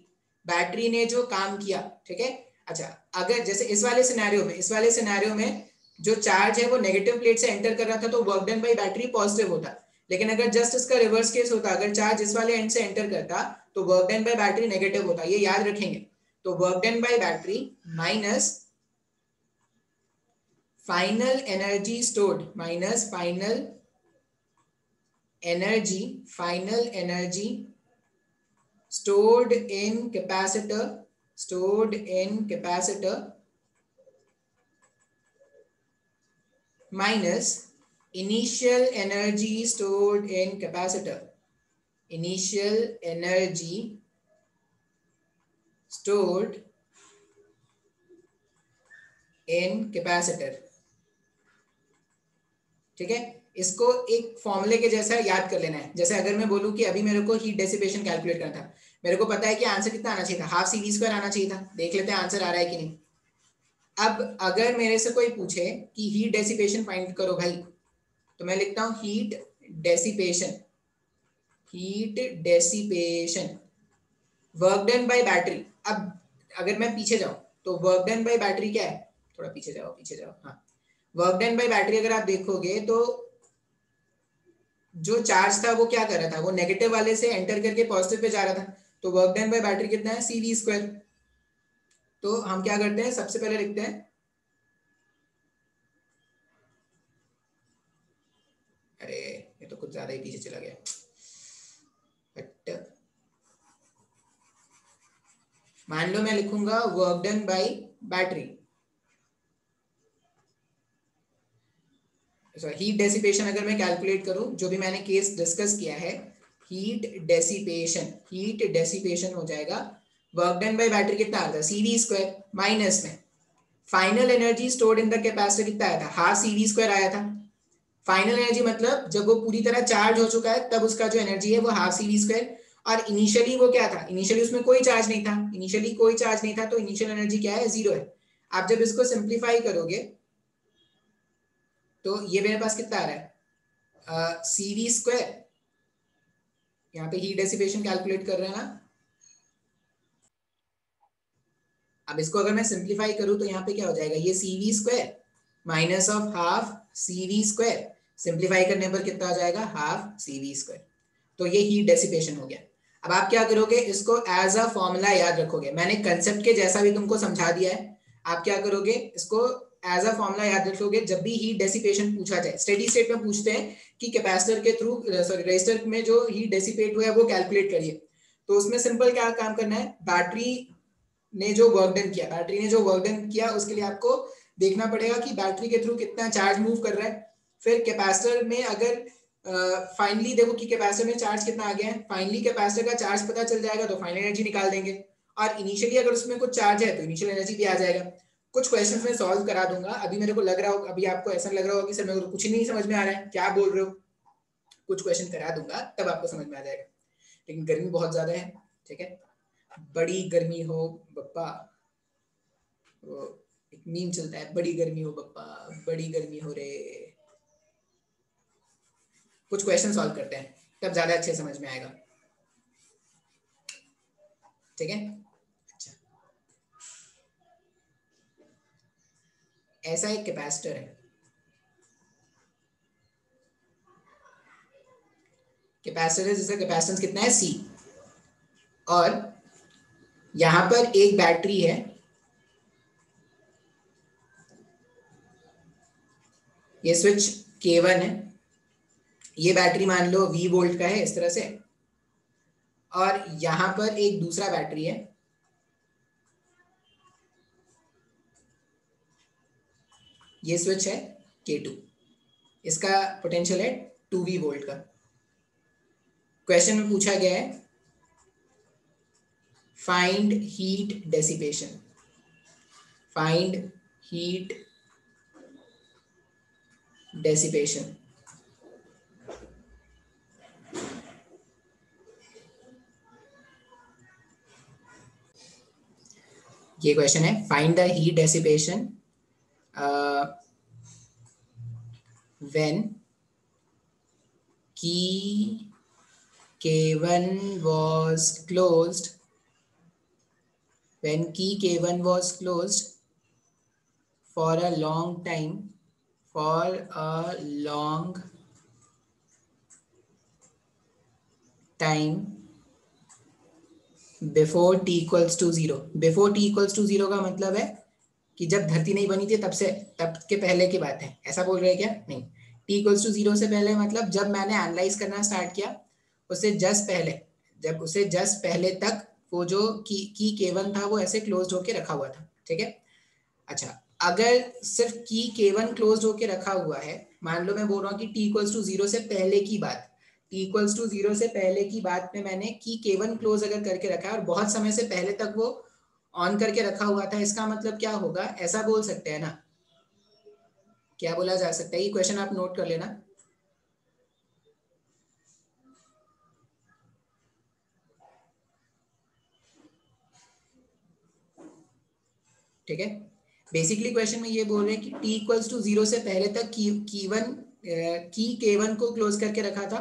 battery ने जो काम किया, ठीक है। अच्छा, अगर जैसे इस वाले सिनेरियो में जो चार्ज है वो नेगेटिव प्लेट से एंटर कर रहा था तो work done by battery positive होता, लेकिन अगर जस्ट इसका रिवर्स केस होता, अगर चार्ज इस वाले एंड से एंटर करता तो work done by battery negative होता, ये याद रखेंगे। तो work done by battery minus final energy stored, minus final energy stored in capacitor minus initial energy stored in capacitor, initial energy stored in capacitor। ठीक है, इसको एक फॉर्मूले के जैसा याद कर लेना है। जैसे अगर मैं बोलूं कि अभी मेरे को हीट डेसिपेशन कैलकुलेट करना था, मेरे को पता है कि आंसर कितना आना चाहिए था, हाफ सी वी स्क्वायर आना चाहिए था। देख लेते हैं आंसर आ रहा है कि नहीं। अब अगर मेरे से कोई पूछे कि हीट डेसिपेशन फाइंड करो भाई, तो मैं लिखता हूं heat dissipation work done by battery. अब अगर मैं पीछे जाऊं तो वर्क डन बाय बैटरी क्या है, थोड़ा पीछे जाओ, हाँ, वर्क डन बाय बैटरी अगर आप देखोगे तो जो चार्ज था वो क्या कर रहा था, वो नेगेटिव वाले से एंटर करके पॉजिटिव पे जा रहा था, तो वर्क डन बाय बैटरी कितना है, सी वी स्क्वायर। तो हम क्या करते हैं, सबसे पहले लिखते हैं, अरे ये तो कुछ ज्यादा ही पीछे चला गया, मान लो मैं लिखूंगा work done by battery, heat dissipation अगर मैं कैलकुलेट करूं, जो भी मैंने केस डिस्कस किया है, हीट डेसिपेशन हो जाएगा वर्क डन बाय बैटरी कितना आता है, सी वी स्क्वायर, माइनस में final energy stored in the capacitor कितना आया था, हाफ सी वी स्क्वायर आया था। फाइनल एनर्जी मतलब जब वो पूरी तरह चार्ज हो चुका है तब उसका जो एनर्जी है वो हाफ सी वी स्क्वायर, और इनिशियली वो क्या था, इनिशियली उसमें कोई चार्ज नहीं था, तो इनिशियल एनर्जी क्या है, जीरो है। आप जब इसको सिंप्लीफाई करोगे तो ये मेरे पास कितना आ रहा है, सी वी स्क्वायर, यहाँ पे हीट डेसिपेशन कैलकुलेट कर रहे हैं ना। अब इसको अगर मैं सिंप्लीफाई करूं तो यहाँ पे क्या हो जाएगा, ये C V square minus of half C V square, simplify करने पर कितना आ जाएगा, हाफ सी वी स्क्वायर। तो ये हीट डेसिपेशन हो गया। अब आप क्या करोगे, इसको एज अ फॉर्मूला याद रखोगे, मैंने कंसेप्ट के जैसा भी तुमको समझा दिया है। आप क्या करोगे, इसको एज अ फॉर्मूला याद रखोगे, जब भी हीट डेसिपेशन पूछा जाए, स्टेडी स्टेट में पूछते हैं कि कैपेसिटर के थ्रू, सॉरी रेजिस्टर में जो हीट डेसिपेट हुआ है वो कैलकुलेट करिए, तो उसमें सिंपल क्या काम करना है, बैटरी ने जो वर्क डन किया उसके लिए आपको देखना पड़ेगा कि बैटरी के थ्रू कितना चार्ज मूव कर रहा है। फिर कैपेसिटर में अगर फाइनली देखो कि कैपेसिटर में चार्ज कितना आ गया है, फाइनली कैपेसिटर का चार्ज पता चल जाएगा तो फाइनल एनर्जी निकाल देंगे, और इनिशियली अगर उसमें कुछ चार्ज है तो इनिशियल एनर्जी भी आ जाएगा। कुछ क्वेश्चंस में सॉल्व करा दूंगा। अभी मेरे को लग रहा होगा, अभी आपको ऐसा लग रहा होगा कि सर मेरे को कुछ नहीं समझ में आ रहा है, क्या बोल रहे हो, कुछ क्वेश्चन करा दूंगा तब आपको समझ में आ जाएगा। लेकिन गर्मी बहुत ज्यादा है, ठीक है, बड़ी गर्मी हो बप्पा, वो एक मीम चलता है, बड़ी गर्मी हो बप्पा, बड़ी गर्मी हो रे। कुछ क्वेश्चन सॉल्व करते हैं तब ज्यादा अच्छे समझ में आएगा, ठीक है। अच्छा, ऐसा एक कैपेसिटर है, कैपेसिटर जिसका कैपेसिटेंस कितना है, सी, और यहां पर एक बैटरी है, ये स्विच K1 है, ये बैटरी मान लो V वोल्ट का है इस तरह से, और यहां पर एक दूसरा बैटरी है, ये स्विच है K2, इसका पोटेंशियल है 2V वोल्ट का। क्वेश्चन में पूछा गया है find heat dissipation, find heat dissipation. ये क्वेश्चन है, find the heat dissipation when key K1 was closed, when key K1 was closed for a long time for a long time before t equals to zero. Before t equals to zero का मतलब है कि जब धरती नहीं बनी थी तब से, तब के पहले की बात है, ऐसा बोल रहे हैं क्या? नहीं, टी इक्वल्स टू जीरो से पहले मतलब जब मैंने एनालाइज करना स्टार्ट किया उससे जस्ट पहले, जब उसे जस्ट पहले तक वो जो की K1 था वो ऐसे क्लोज होके रखा हुआ था। ठीक है, अच्छा, अगर सिर्फ की K1 क्लोज होके रखा हुआ है, मान लो मैं बोल रहा हूँ कि टी इक्वल्स टू जीरो से पहले की बात, टी इक्वल्स टू जीरो से पहले की बात में मैंने की K1 क्लोज अगर करके रखा है और बहुत समय से पहले तक वो ऑन करके रखा हुआ था, इसका मतलब क्या होगा, ऐसा बोल सकते हैं ना, क्या बोला जा सकता है, ये क्वेश्चन आप नोट कर लेना। ठीक है, बेसिकली क्वेश्चन में ये बोल रहे हैं कि टी इक्वल्स टू जीरो से पहले तक की K1 को क्लोज करके रखा था,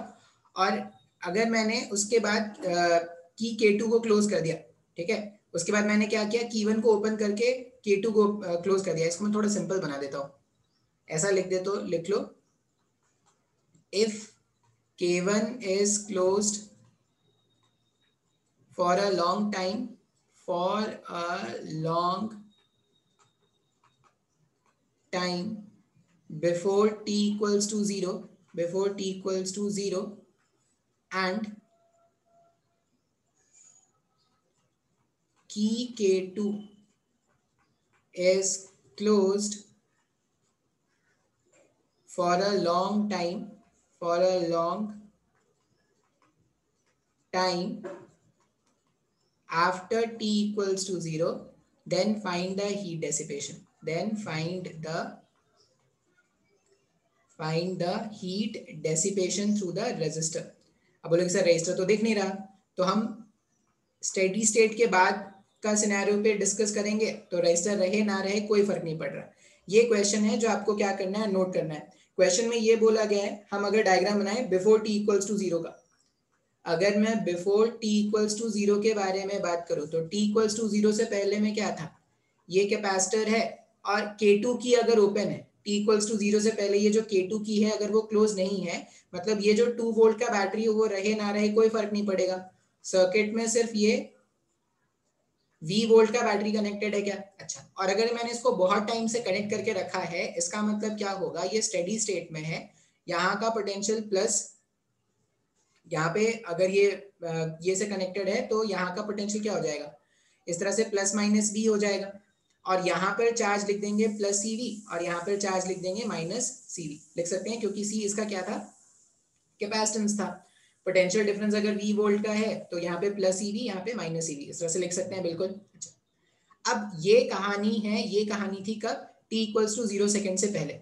और अगर मैंने उसके बाद की K2 को क्लोज कर दिया, ठीक है, उसके बाद मैंने क्या किया, K1 को ओपन करके K2 को क्लोज कर दिया। इसको मैं थोड़ा सिंपल बना देता हूँ, ऐसा लिख दे, तो लिख लो, if K1 is closed for a long time, for a long time before t equals to 0, before t equals to 0, and key K2 is closed for a long time, for a long time after t equals to 0, then find the heat dissipation, then find the heat dissipation through the resistor। अब बोलोगे सर रेजिस्टर तो दिख नहीं रहा, तो हम स्टेडी स्टेट के बाद का सिनेरियो पे डिस्कस करेंगे, तो रेजिस्टर रहे ना रहे कोई फर्क नहीं पड़ रहा। ये क्वेश्चन है जो आपको क्या करना है, नोट करना है। क्वेश्चन में ये बोला गया है, हम अगर डायग्राम बनाए before t equals to zero का, अगर मैं before t equals to zero के बारे में बात करूं, तो टी इक्वल्स टू जीरो से पहले में क्या था, ये कैपेसिटर है, और K2 की अगर ओपन है, टी इक्वल्स टू जीरो से पहले ये जो K2 की है अगर वो क्लोज नहीं है, मतलब ये जो 2 वोल्ट का बैटरी है वो रहे ना रहे कोई फर्क नहीं पड़ेगा, सर्किट में सिर्फ ये V वोल्ट का बैटरी कनेक्टेड है क्या? अच्छा, और अगर मैंने इसको बहुत टाइम से कनेक्ट करके रखा है, इसका मतलब क्या होगा, ये स्टेडी स्टेट में है, यहाँ का पोटेंशियल प्लस, यहाँ पे अगर ये से कनेक्टेड है तो यहाँ का पोटेंशियल क्या हो जाएगा, इस तरह से प्लस माइनस V हो जाएगा, और यहाँ पर चार्ज लिख देंगे प्लस CV, और यहाँ पर चार्ज लिख देंगे माइनस CV, लिख सकते हैं, क्योंकि C इसका क्या था, कैपेसिटेंस था। पोटेंशियल डिफरेंस अगर V वोल्ट का है तो यहाँ पे प्लस CV, यहाँ पे माइनस CV, इस तरह से लिख सकते हैं, बिल्कुल। अच्छा, अब ये कहानी है, ये कहानी थी कब, t इक्वल्स टू 0 सेकेंड से पहले।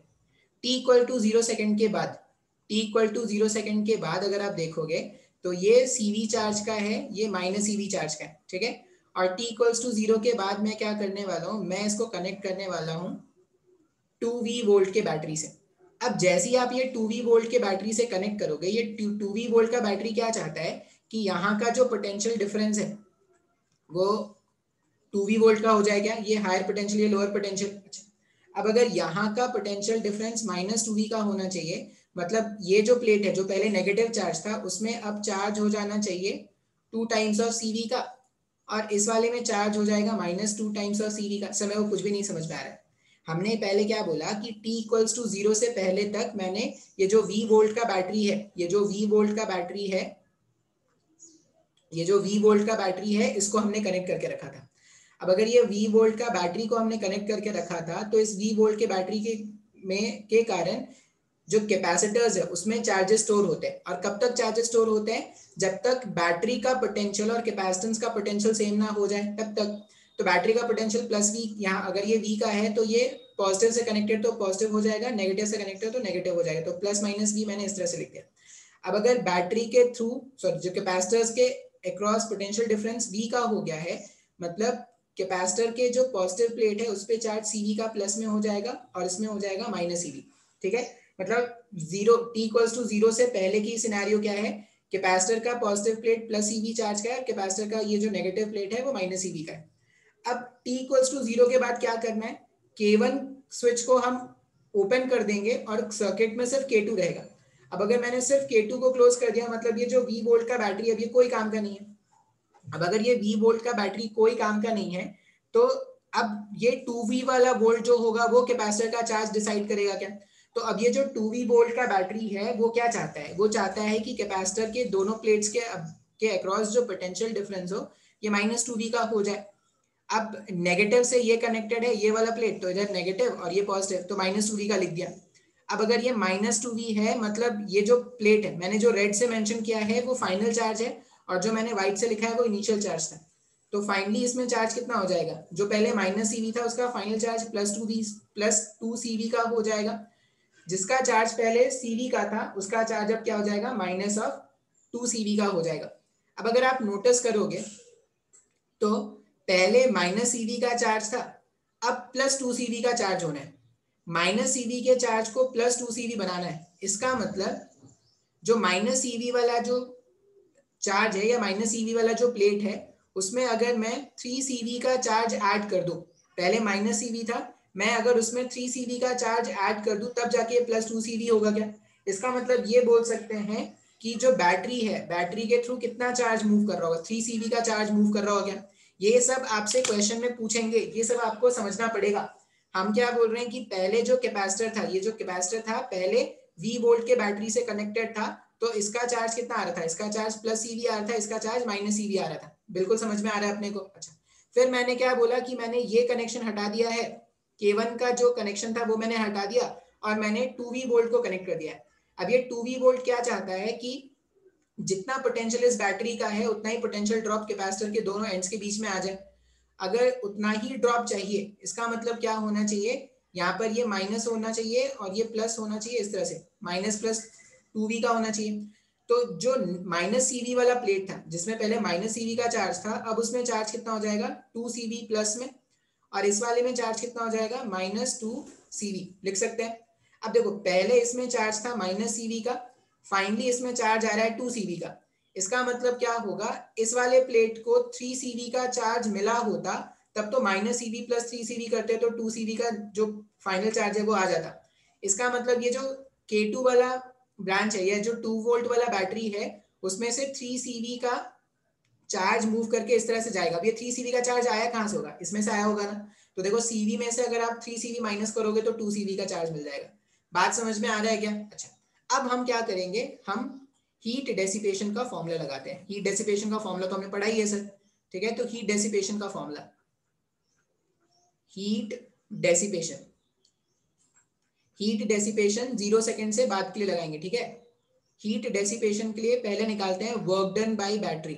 t इक्वल टू 0 सेकेंड के बाद, t इक्वल टू 0 सेकेंड के बाद अगर आप देखोगे तो ये CV चार्ज का है, ये माइनस CV चार्ज का है, ठीक है, और t इक्वल्स टू 0 के बाद मैं क्या करने वाला हूँ, मैं इसको कनेक्ट करने वाला हूँ 2V वोल्ट के बैटरी से। अब जैसे ही आप ये 2V वोल्ट के बैटरी से कनेक्ट करोगे, ये 2V वोल्ट का बैटरी क्या चाहता है कि यहाँ का जो पोटेंशियल डिफरेंस है वो 2V वोल्ट का हो जाएगा, ये हायर पोटेंशियल, ये लोअर पोटेंशियल। अब अगर यहाँ का पोटेंशियल डिफरेंस माइनस 2V का होना चाहिए, मतलब ये जो प्लेट है जो पहले नेगेटिव चार्ज था उसमें अब चार्ज हो जाना चाहिए 2 टाइम्स ऑफ CV का, और इस वाले में चार्ज हो जाएगा माइनस 2 टाइम्स ऑफ CV का। समय वो कुछ भी नहीं समझ में आ रहा है। हमने पहले क्या बोला कि t इक्वल्स टू 0 से पहले तक मैंने ये जो V वोल्ट का बैटरी है, ये जो V वोल्ट का बैटरी है, ये जो V वोल्ट का बैटरी है, इसको हमने कनेक्ट करके रखा था। अब अगर ये V वोल्ट का बैटरी को हमने कनेक्ट करके रखा था, तो इस V वोल्ट के बैटरी के कारण जो कैपेसिटर्स है उसमें चार्जेस स्टोर होते हैं, और कब तक चार्जेस स्टोर होते हैं, जब तक बैटरी का पोटेंशियल और कैपेसिटेंस का पोटेंशियल सेम ना हो जाए तब तक। तो बैटरी का पोटेंशियल प्लस V, यहाँ अगर ये V का है तो ये पॉजिटिव से कनेक्टेड तो पॉजिटिव हो जाएगा, नेगेटिव से कनेक्टेड तो नेगेटिव हो जाएगा, तो प्लस माइनस V मैंने इस तरह से लिख दिया। अब अगर बैटरी के थ्रू, सॉरी, जो कैपेसिटर्स के अक्रॉस पोटेंशियल डिफरेंस V का हो गया है, मतलब कैपेसिटर के जो पॉजिटिव प्लेट है उस पे चार्ज CV का प्लस में हो जाएगा और इसमें हो जाएगा माइनस CV, ठीक है, मतलब t इक्वल्स टू 0 से पहले की सिनेरियो क्या है, कैपेसिटर का positive plate plus CV charge का है, कैपेसिटर का ये जो नेगेटिव प्लेट है वो माइनस CV का है। अब t इक्वल्स टू 0 के बाद क्या करना है, K1 स्विच को हम ओपन कर देंगे और सर्किट में सिर्फ K2 रहेगा। अब अगर मैंने सिर्फ K2 को क्लोज कर दिया, मतलब ये जो V वोल्ट का बैटरी है अब ये कोई काम का नहीं है। अब अगर ये V वोल्ट का बैटरी कोई काम का नहीं है तो अब ये 2V वाला वोल्ट जो होगा वो कैपेसिटर का चार्ज डिसाइड करेगा क्या। तो अब ये जो 2V वोल्ट का बैटरी है वो क्या चाहता है, वो चाहता है कि कैपेसिटर के दोनों प्लेट्स के अक्रॉस जो पोटेंशियल डिफरेंस हो ये -2V का हो जाए। अब नेगेटिव से ये कनेक्टेड है ये वाला प्लेट, तो इधर नेगेटिव और ये पॉजिटिव, तो -2V का लिख दिया। अब अगर ये -2V है मतलब ये जो प्लेट है मैंने जो रेड से मेंशन किया है वो फाइनल चार्ज है और जो मैंने व्हाइट से लिखा है वो इनिशियल चार्ज था। तो फाइनली इसमें चार्ज कितना हो जाएगा, जो पहले -CV था उसका फाइनल चार्ज +2CV का हो जाएगा। जिसका चार्ज पहले CV का था उसका चार्ज अब क्या हो जाएगा, -2CV का हो जाएगा। अब अगर आप नोटिस करोगे तो पहले -CV का चार्ज था, अब +2CV का चार्ज होना है। -CV के चार्ज को +2CV बनाना है। इसका मतलब जो -CV वाला जो चार्ज है या -CV वाला जो प्लेट है उसमें अगर मैं 3CV का चार्ज ऐड कर दूं, पहले -CV था, मैं अगर उसमें 3CV का चार्ज ऐड कर दूं तब जाके +2CV होगा क्या। इसका मतलब ये बोल सकते हैं कि जो बैटरी है बैटरी के थ्रू कितना चार्ज मूव कर रहा होगा, 3CV का चार्ज मूव कर रहा होगा क्या। ये सब आपसे क्वेश्चन में पूछेंगे, ये सब आपको समझना पड़ेगा। हम क्या बोल रहे हैं कि पहले जो कैपेसिटर था, ये जो कैपेसिटर था पहले V वोल्ट के बैटरी से कनेक्टेड था, तो इसका चार्ज कितना आ रहा था, इसका चार्ज +CV आ रहा था, इसका चार्ज -CV आ रहा था। बिल्कुल समझ में आ रहा है अपने को। अच्छा, फिर मैंने क्या बोला कि मैंने ये कनेक्शन हटा दिया है, K1 का जो कनेक्शन था वो मैंने हटा दिया और मैंने 2V वोल्ट को कनेक्ट कर दिया है। अब ये 2V वोल्ट क्या चाहता है कि जितना पोटेंशियल इस बैटरी का है उतना ही पोटेंशियल ड्रॉप कैपेसिटर के दोनों एंड्स के बीच में आ जाए। अगर उतना ही ड्रॉप चाहिए इसका मतलब क्या होना चाहिए, यहाँ पर ये माइनस होना चाहिए और ये प्लस होना चाहिए, इस तरह से -+2V का होना चाहिए। तो जो -CV वाला प्लेट था जिसमें पहले -CV का चार्ज था, अब उसमें चार्ज कितना हो जाएगा 2CV प्लस में, और इस वाले में चार्ज कितना हो जाएगा -2CV लिख सकते हैं। अब देखो पहले इसमें चार्ज था -CV का, फाइनली इसमें चार्ज आ रहा है 2CV का। इसका मतलब क्या होगा, इस वाले प्लेट को 3CV का चार्ज मिला होता तब तो -CV + 3CV करते तो 2CV का जो फाइनल चार्ज है वो आ जाता। इसका मतलब ये जो K2 वाला ब्रांच है या जो 2 वोल्ट वाला बैटरी है उसमें से 3CV का चार्ज मूव करके इस तरह से जाएगा। अब ये 3CV का चार्ज आया कहां से होगा, इसमें से आया होगा ना। तो देखो CV में से अगर आप 3CV माइनस करोगे तो 2CV का चार्ज मिल जाएगा। बात समझ में आ रहा है क्या। अच्छा, अब हम क्या करेंगे, हम हीट डेसिपेशन का फॉर्मूला लगाते हैं। हीट डेसिपेशन का फॉर्मूला तो हमने पढ़ा ही है सर, ठीक है। तो हीट डेसिपेशन का फॉर्मूला, हीट डेसिपेशन 0 सेकंड से बाद के लिए लगाएंगे, ठीक है। हीट डेसिपेशन के लिए पहले निकालते हैं work done by battery,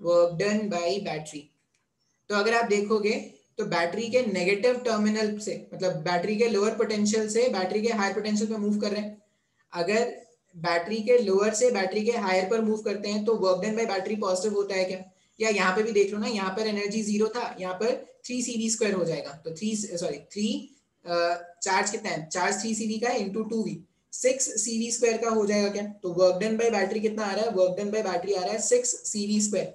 work done by battery. तो अगर आप देखोगे तो बैटरी के नेगेटिव टर्मिनल से, मतलब बैटरी के लोअर पोटेंशियल से बैटरी के हायर पोटेंशियल पे मूव कर रहे हैं। अगर बैटरी के लोअर से बैटरी के हायर पर मूव करते हैं तो work done by battery positive होता है क्या। या यहाँ पे भी देख लो ना, यहाँ पर एनर्जी 0 था, यहाँ पर 3CV² हो जाएगा। तो 3 चार्ज कितना है, चार्ज 3CV का है इंटू 2V, 6CV² का हो जाएगा क्या। तो वर्क डन बाय बैटरी कितना आ रहा है, वर्क डन बाय बैटरी आ रहा है 6CV²।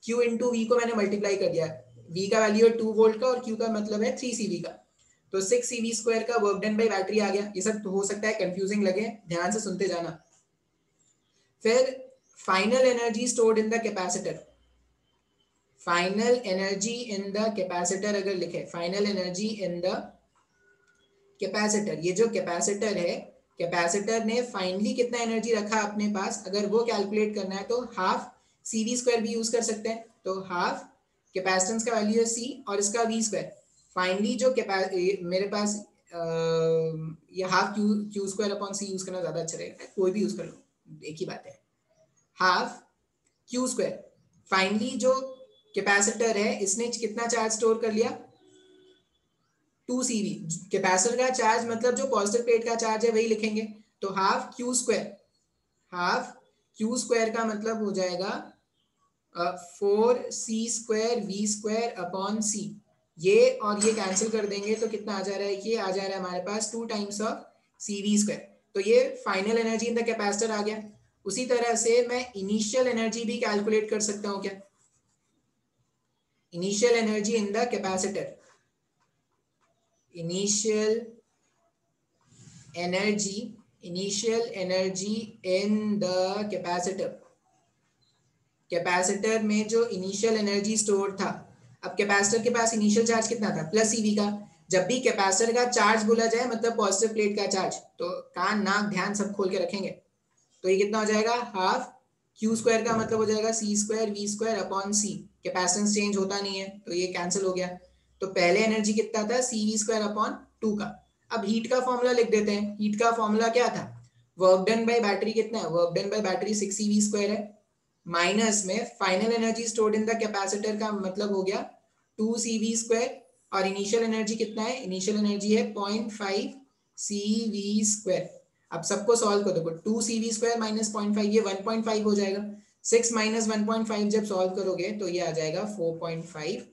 Q इंटू V को मैंने मल्टीप्लाई कर दिया, V का वैल्यू है 2 वोल्ट का और Q का मतलब है 3CV का, तो 6CV² का वर्क डन बाय बैटरी आ गया। ये सब तो हो सकता है कंफ्यूजिंग लगे, ध्यान से सुनते जाना। फिर final energy stored in the capacitor, final energy in the capacitor अगर लिखे, final energy in the capacitor, ये जो कैपेसिटर है कैपेसिटर ने फाइनली कितना एनर्जी रखा अपने पास, अगर वो कैलकुलेट करना है तो हाफ CV² भी यूज कर सकते हैं। तो हाफ कैपेसिटेंस का वैल्यू है C और इसका V²। फाइनली जो मेरे पास ये हाफ Q² यूज करना ज्यादा अच्छा रहेगा, कोई भी यूज कर लो, एक ही बात है, हाफ Q²। फाइनली जो कैपेसिटर है इसने कितना चार्ज स्टोर कर लिया, 2CV। कैपेसिटर का चार्ज मतलब जो पॉजिटिव प्लेट का चार्ज है वही लिखेंगे। तो हाफ Q², हाफ Q² का मतलब हो जाएगा 4C²V²/C। ये और ये कैंसिल कर देंगे तो कितना आ जा रहा है, ये आ जा रहा है हमारे पास 2 टाइम्स ऑफ CV²। तो ये final energy in the capacitor आ गया। उसी तरह से मैं इनिशियल एनर्जी भी कैलकुलेट कर सकता हूं क्या, initial energy in the capacitor, initial energy, initial energy in the capacitor, capacitor में जो इनिशियल एनर्जी स्टोर था। अब कैपेसिटर के पास इनिशियल चार्ज कितना था, प्लस सीवी का। जब भी कैपेसिटर का चार्ज बोला जाए मतलब पॉजिटिव प्लेट का चार्ज, तो कान नाक ध्यान सब खोल के रखेंगे। तो ये कितना हो जाएगा, हाफ क्यू स्क्वायर का मतलब हो जाएगा C square V square upon C. Capacitance change होता नहीं है तो ये कैंसिल हो गया। तो पहले एनर्जी कितना था, सी वी स्क्वायर अपॉन 2 का। अब हीट का फॉर्मूला लिख देते हैं। हीट का फॉर्मूला क्या था, वर्क डन बाय बैटरी कितना है, work done by battery 6 C V square है, माइनस में final energy stored in the capacitor का मतलब हो गया 2 सी वी स्क्वायर, और इनिशियल एनर्जी कितना है, इनिशियल एनर्जी है 0.5 सी वी स्क्वायर। अब सबको सॉल्व कर दो, 2 सी वी स्क्वायर माइनस 0.5 ये 1.5 हो जाएगा। 6 माइनस 1.5 जब सॉल्व करोगे तो ये आ जाएगा 4.5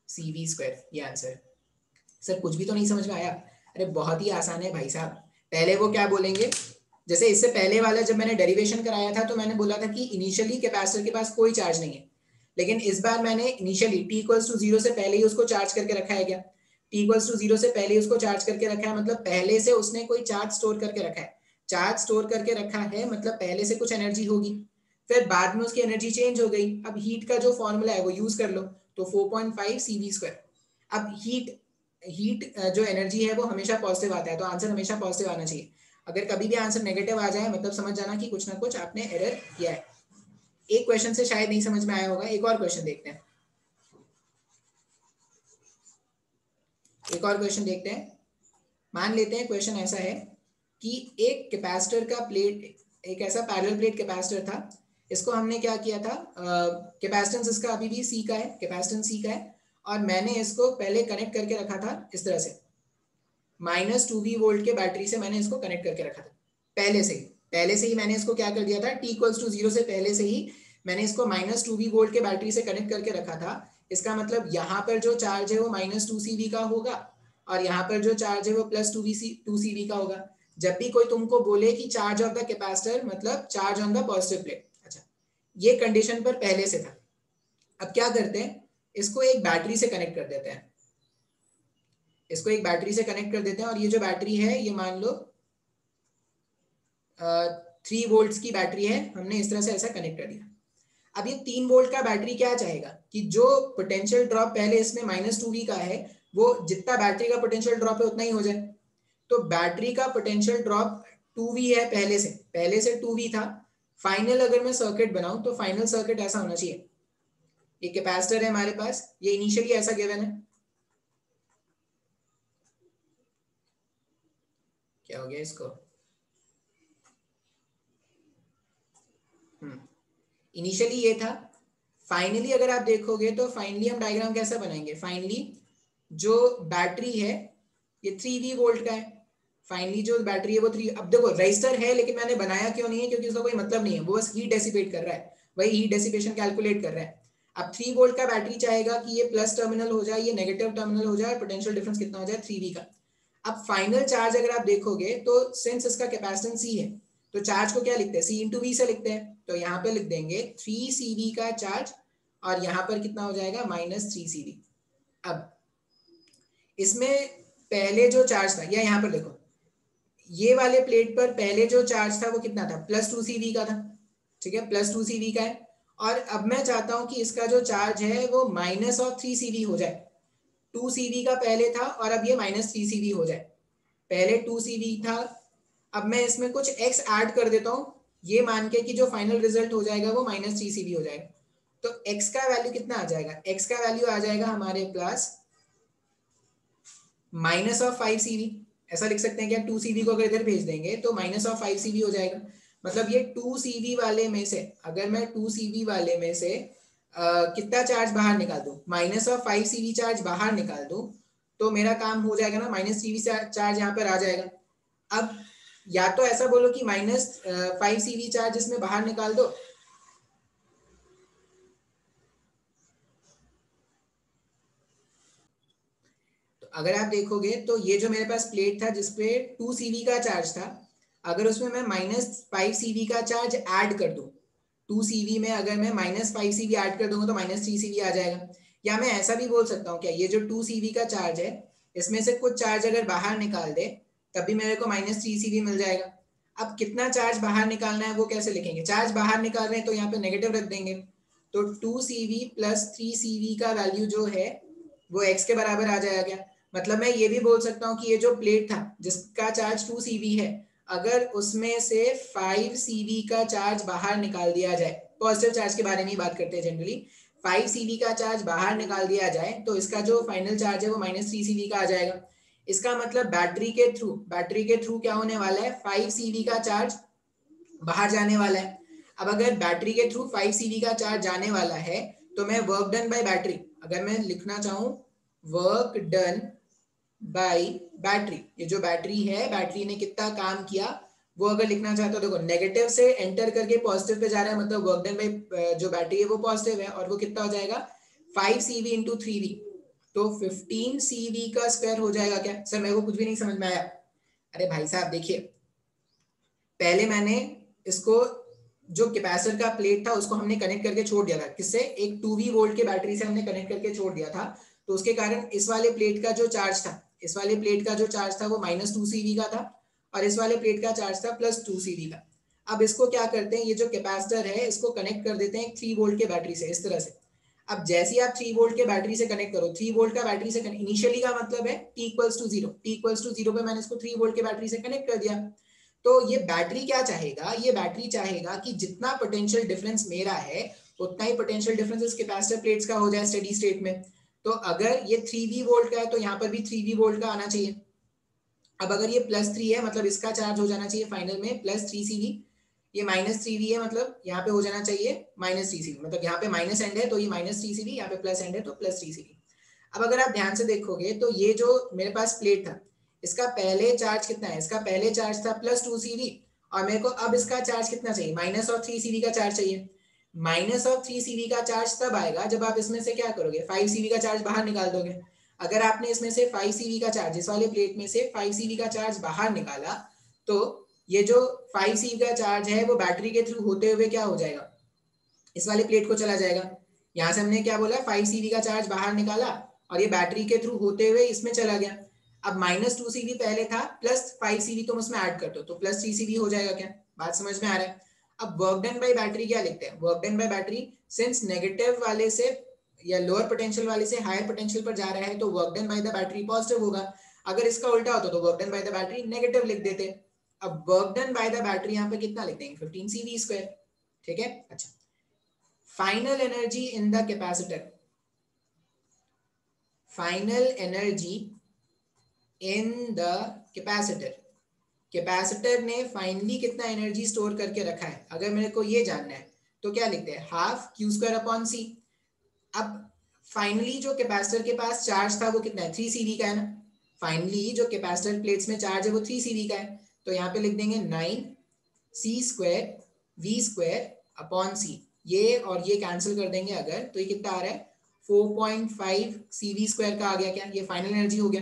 सी वी स्क्वायर, ये आंसर। सर कुछ भी तो नहीं समझ में आया? अरे बहुत ही आसान है भाई साहब। पहले वो क्या बोलेंगे, जैसे इससे पहले वाला जब मैंने डेरिवेशन कराया था तो मैंने बोला था कि इनिशियली कैपेसिटर के पास कोई चार्ज नहीं है, लेकिन इस बार मैंने इनिशियली t इक्वल्स टू 0 से पहले ही उसको चार्ज करके रखा है। क्या t इक्वल्स टू 0 से पहले ही उसको चार्ज करके रखा है, मतलब पहले से उसने कोई चार्ज स्टोर करके रखा है। चार्ज स्टोर करके रखा है मतलब पहले से कुछ एनर्जी होगी, फिर बाद में उसकी एनर्जी चेंज हो गई। अब हीट का जो फॉर्मूला है वो यूज कर लो, तो 4.5 CV स्क्वायर। अब हीट जो एनर्जी है वो हमेशा पॉजिटिव आता है, तो आंसर हमेशा पॉजिटिव आना चाहिए। अगर कभी भी आंसर नेगेटिव आ जाए मतलब समझ जाना कि कुछ ना कुछ आपने एरर किया है। एक क्वेश्चन से शायद नहीं समझ में आया होगा, एक और क्वेश्चन देखते हैं। एक और क्वेश्चन देखते हैं। मान लेते हैं क्वेश्चन ऐसा है कि एक कैपेसिटर का प्लेट, एक ऐसा पैरेलल प्लेट कैपेसिटर था। इसको हमने क्या किया था, कैपेसिटेंस इसका अभी भी सी का है, कैपेसिटेंस सी का है, और मैंने इसको पहले कनेक्ट करके रखा था इस तरह से, -2V वोल्ट के बैटरी से मैंने इसको कनेक्ट करके रखा था पहले से ही मैंने इसको क्या कर दिया था, t इक्वल्स टू 0 से पहले से ही मैंने इसको -2V वोल्ट के बैटरी से कनेक्ट करके रखा था। इसका मतलब यहाँ पर जो चार्ज है वो -2CV का होगा, और यहाँ पर जो चार्ज है वो +2CV का होगा। जब भी कोई तुमको बोले कि चार्ज ऑफ द कैपेसिटर मतलब charge on the positive plate, अच्छा ये कंडीशन पर पहले से था। अब क्या करते हैं, इसको एक बैटरी से कनेक्ट कर देते हैं, इसको एक बैटरी से कनेक्ट कर देते हैं, और ये जो बैटरी है ये मान लो 3 वोल्ट्स की बैटरी है, हमने इस तरह से ऐसा कनेक्ट कर दिया। अब ये 3 वोल्ट का बैटरी क्या चाहेगा कि जो पोटेंशियल ड्रॉप पहले इसमें -2V का है वो जितना बैटरी का पोटेंशियल ड्रॉप है उतना ही हो जाए। तो बैटरी का पोटेंशियल ड्रॉप 2V है, पहले से 2V था। फाइनल अगर मैं सर्किट बनाऊं तो फाइनल सर्किट ऐसा होना चाहिए, ये कैपेसिटर है हमारे पास, ये इनिशियली ऐसा गिवन है, क्या हो गया इसको, इनिशियली ये था। फाइनली अगर आप देखोगे तो फाइनली हम डायग्राम कैसा बनाएंगे, फाइनली जो बैटरी है ये 3V वोल्ट का है, फाइनली जो बैटरी है वो 3। अब देखो रजिस्टर है लेकिन मैंने बनाया क्यों नहीं है, क्योंकि उसका कोई मतलब नहीं है, वो बस हीट डेसिपेट कर रहा है, वही हीट डेसिपेशन कैलकुलेट कर रहा है। अब 3 वोल्ट का बैटरी चाहेगा कि ये प्लस टर्मिनल हो जाए, ये नेगेटिव टर्मिनल हो जाए, पोटेंशियल डिफरेंस कितना हो जाए 3V का। अब फाइनल चार्ज अगर आप देखोगे तो सिंस इसका कैपेसिटेंस C है तो चार्ज को क्या लिखते हैं, C इंटू V से लिखते हैं, तो यहाँ पे लिख देंगे 3CV का चार्ज, और यहाँ पर कितना हो जाएगा -3CV। अब इसमें पहले जो चार्ज था, या यहाँ पर देखो ये वाले प्लेट पर पहले जो चार्ज था वो कितना था, +2CV का था, ठीक है, +2CV का है। और अब मैं चाहता हूं कि इसका जो चार्ज है वो -3CV हो जाए। 2CV का पहले था और अब ये -3CV हो जाए, पहले 2CV था, अब मैं इसमें कुछ x ऐड कर देता हूं, ये मान के कि जो फाइनल रिजल्ट हो जाएगा वो -3CV हो जाएगा। तो x का वैल्यू कितना आ जाएगा, x का वैल्यू आ जाएगा हमारे पास -5CV, ऐसा लिख सकते हैं कि 2CV को अगर इधर भेज देंगे तो -5CV हो जाएगा। मतलब ये 2CV वाले में से अगर मैं 2CV वाले में से कितना चार्ज बाहर निकाल दूं, -5CV चार्ज बाहर निकाल दूं, तो मेरा काम हो जाएगा ना, -3V चार्ज यहाँ पर आ जाएगा। अब या तो ऐसा बोलो कि -5CV चार्ज इसमें बाहर निकाल दो, तो अगर आप देखोगे तो ये जो मेरे पास प्लेट था जिसपे 2CV का चार्ज था, अगर उसमें मैं -5CV का चार्ज ऐड कर दूं, 2CV में अगर मैं -5CV ऐड कर दूंगा तो -3CV आ जाएगा। या मैं ऐसा भी बोल सकता हूँ क्या, ये जो 2CV का चार्ज है इसमें से कुछ चार्ज अगर बाहर निकाल दे तब भी मेरे को -3CV मिल जाएगा। अब कितना चार्ज बाहर निकालना है वो कैसे लिखेंगे? चार्ज बाहर निकाल रहे हैं तो यहाँ पे नेगेटिव रख देंगे, तो 2CV + 3CV का वैल्यू जो है वो x के बराबर आ जाएगा। मतलब मैं ये भी बोल सकता हूँ कि ये जो प्लेट था जिसका चार्ज 2CV है, अगर उसमें से 5CV का चार्ज बाहर निकाल दिया जाए, पॉजिटिव चार्ज के बारे में ही बात करते हैं जनरली, 5CV का चार्ज बाहर निकाल दिया जाए तो इसका जो फाइनल चार्ज है वो -3CV का आ जाएगा। इसका मतलब बैटरी के थ्रू क्या होने वाला है, 5CV का चार्ज बाहर जाने वाला है। अब अगर बैटरी के थ्रू 5CV का चार्ज जाने वाला है तो मैं वर्क डन बाय बैटरी, अगर मैं लिखना चाहूँ वर्क डन बाय बैटरी, ये जो बैटरी है, बैटरी ने कितना काम किया वो अगर लिखना चाहता हूँ, देखो नेगेटिव से एंटर करके पॉजिटिव पे जा रहा है, मतलब वर्क डन बाय जो बैटरी है वो पॉजिटिव है, और वो कितना हो जाएगा 5CV × 3V, तो 15CV का स्क्वायर हो जाएगा। क्या सर मेरे को कुछ भी नहीं समझ में आया? अरे भाई साहब देखिए, पहले मैंने इसको जो कैपेसिटर का प्लेट था उसको हमने कनेक्ट करके छोड़ दिया था, किससे? एक 2V वोल्ट के बैटरी से हमने कनेक्ट करके छोड़ दिया था, तो उसके कारण इस वाले प्लेट का जो चार्ज था, इस वाले प्लेट का जो चार्ज था वो -2CV का था, और इस वाले प्लेट का चार्ज था +2CV का। अब इसको क्या करते हैं, ये जो कैपेसिटर है इसको कनेक्ट कर देते हैं 3 वोल्ट के बैटरी से, इस तरह से। अब जैसे ही आप 3 वोल्ट के बैटरी से कनेक्ट करो, 3 वोल्ट का बैटरी से इनिशियली का मतलब है t = 0, t = 0 पे मैंने इसको 3 वोल्ट के बैटरी से कनेक्ट कर दिया। तो ये बैटरी क्या चाहेगा, ये बैटरी चाहेगा कि जितना पोटेंशियल डिफरेंस मेरा है उतना ही पोटेंशियल डिफरेंस इस कैपेसिटर प्लेट्स का हो जाए स्टेडी स्टेट में। तो अगर ये 3V वोल्ट का है तो यहाँ पर भी 3V वोल्ट का आना चाहिए। अब अगर ये +3 है मतलब इसका चार्ज हो जाना चाहिए फाइनल में +3CV, ये -3V है मतलब यहाँ पे हो जाना चाहिए -3CV, मतलब यहाँ पे माइनस एंड है तो ये -3CV, यहाँ पे प्लस एंड है तो +3CV। अब अगर आप ध्यान से देखोगे तो ये जो मेरे पास प्लेट था इसका पहले चार्ज कितना है, इसका पहले चार्ज था +2CV, और मेरे को अब इसका चार्ज कितना चाहिए, -3CV का चार्ज चाहिए। -3CV का चार्ज तब आएगा जब आप इसमें से क्या करोगे, 5CV का चार्ज बाहर निकाल दोगे। अगर आपने इसमें से 5CV का चार्ज, इस वाले प्लेट में से 5CV का चार्ज बाहर निकाला, तो ये जो 5CV का चार्ज है वो बैटरी के थ्रू होते हुए क्या हो जाएगा, इस वाले प्लेट को चला जाएगा। यहाँ से हमने क्या बोला, 5CV का चार्ज बाहर निकाला और ये बैटरी के थ्रू होते हुए इसमें चला गया। अब -2CV पहले था, +5CV तुम उसमें ऐड कर दो तो +3CV हो जाएगा। क्या बात समझ में आ रहा है? अब वर्क डन बाय बैटरी क्या लिखते हैं, work done by battery, since negative वाले से या लोअर पोटेंशियल वाले से हायर पोटेंशियल पर जा रहा है तो work done by the battery positive होगा। अगर इसका उल्टा होता तो work done by the battery negative लिख देते। अब work done by the battery यहाँ पे कितना लिखते हैं, 15CV²। ठीक है, अच्छा। Final energy in the capacitor, final energy in the capacitor, capacitor ने फाइनली कितना एनर्जी स्टोर करके रखा है, अगर मेरे को ये जानना है तो क्या लिखते हैं, ½ Q² / C। अब फाइनली जो कैपेसिटर के पास चार्ज था वो कितना है, 3CV का है ना। फाइनली जो कैपेसिटर प्लेट्स में चार्ज है वो 3CV का है, तो यहाँ पे लिख देंगे 9C²V²/C। ये और ये कैंसिल कर देंगे अगर, तो ये कितना आ रहा है, 4.5CV² का आ गया। क्या ये फाइनल एनर्जी हो गया।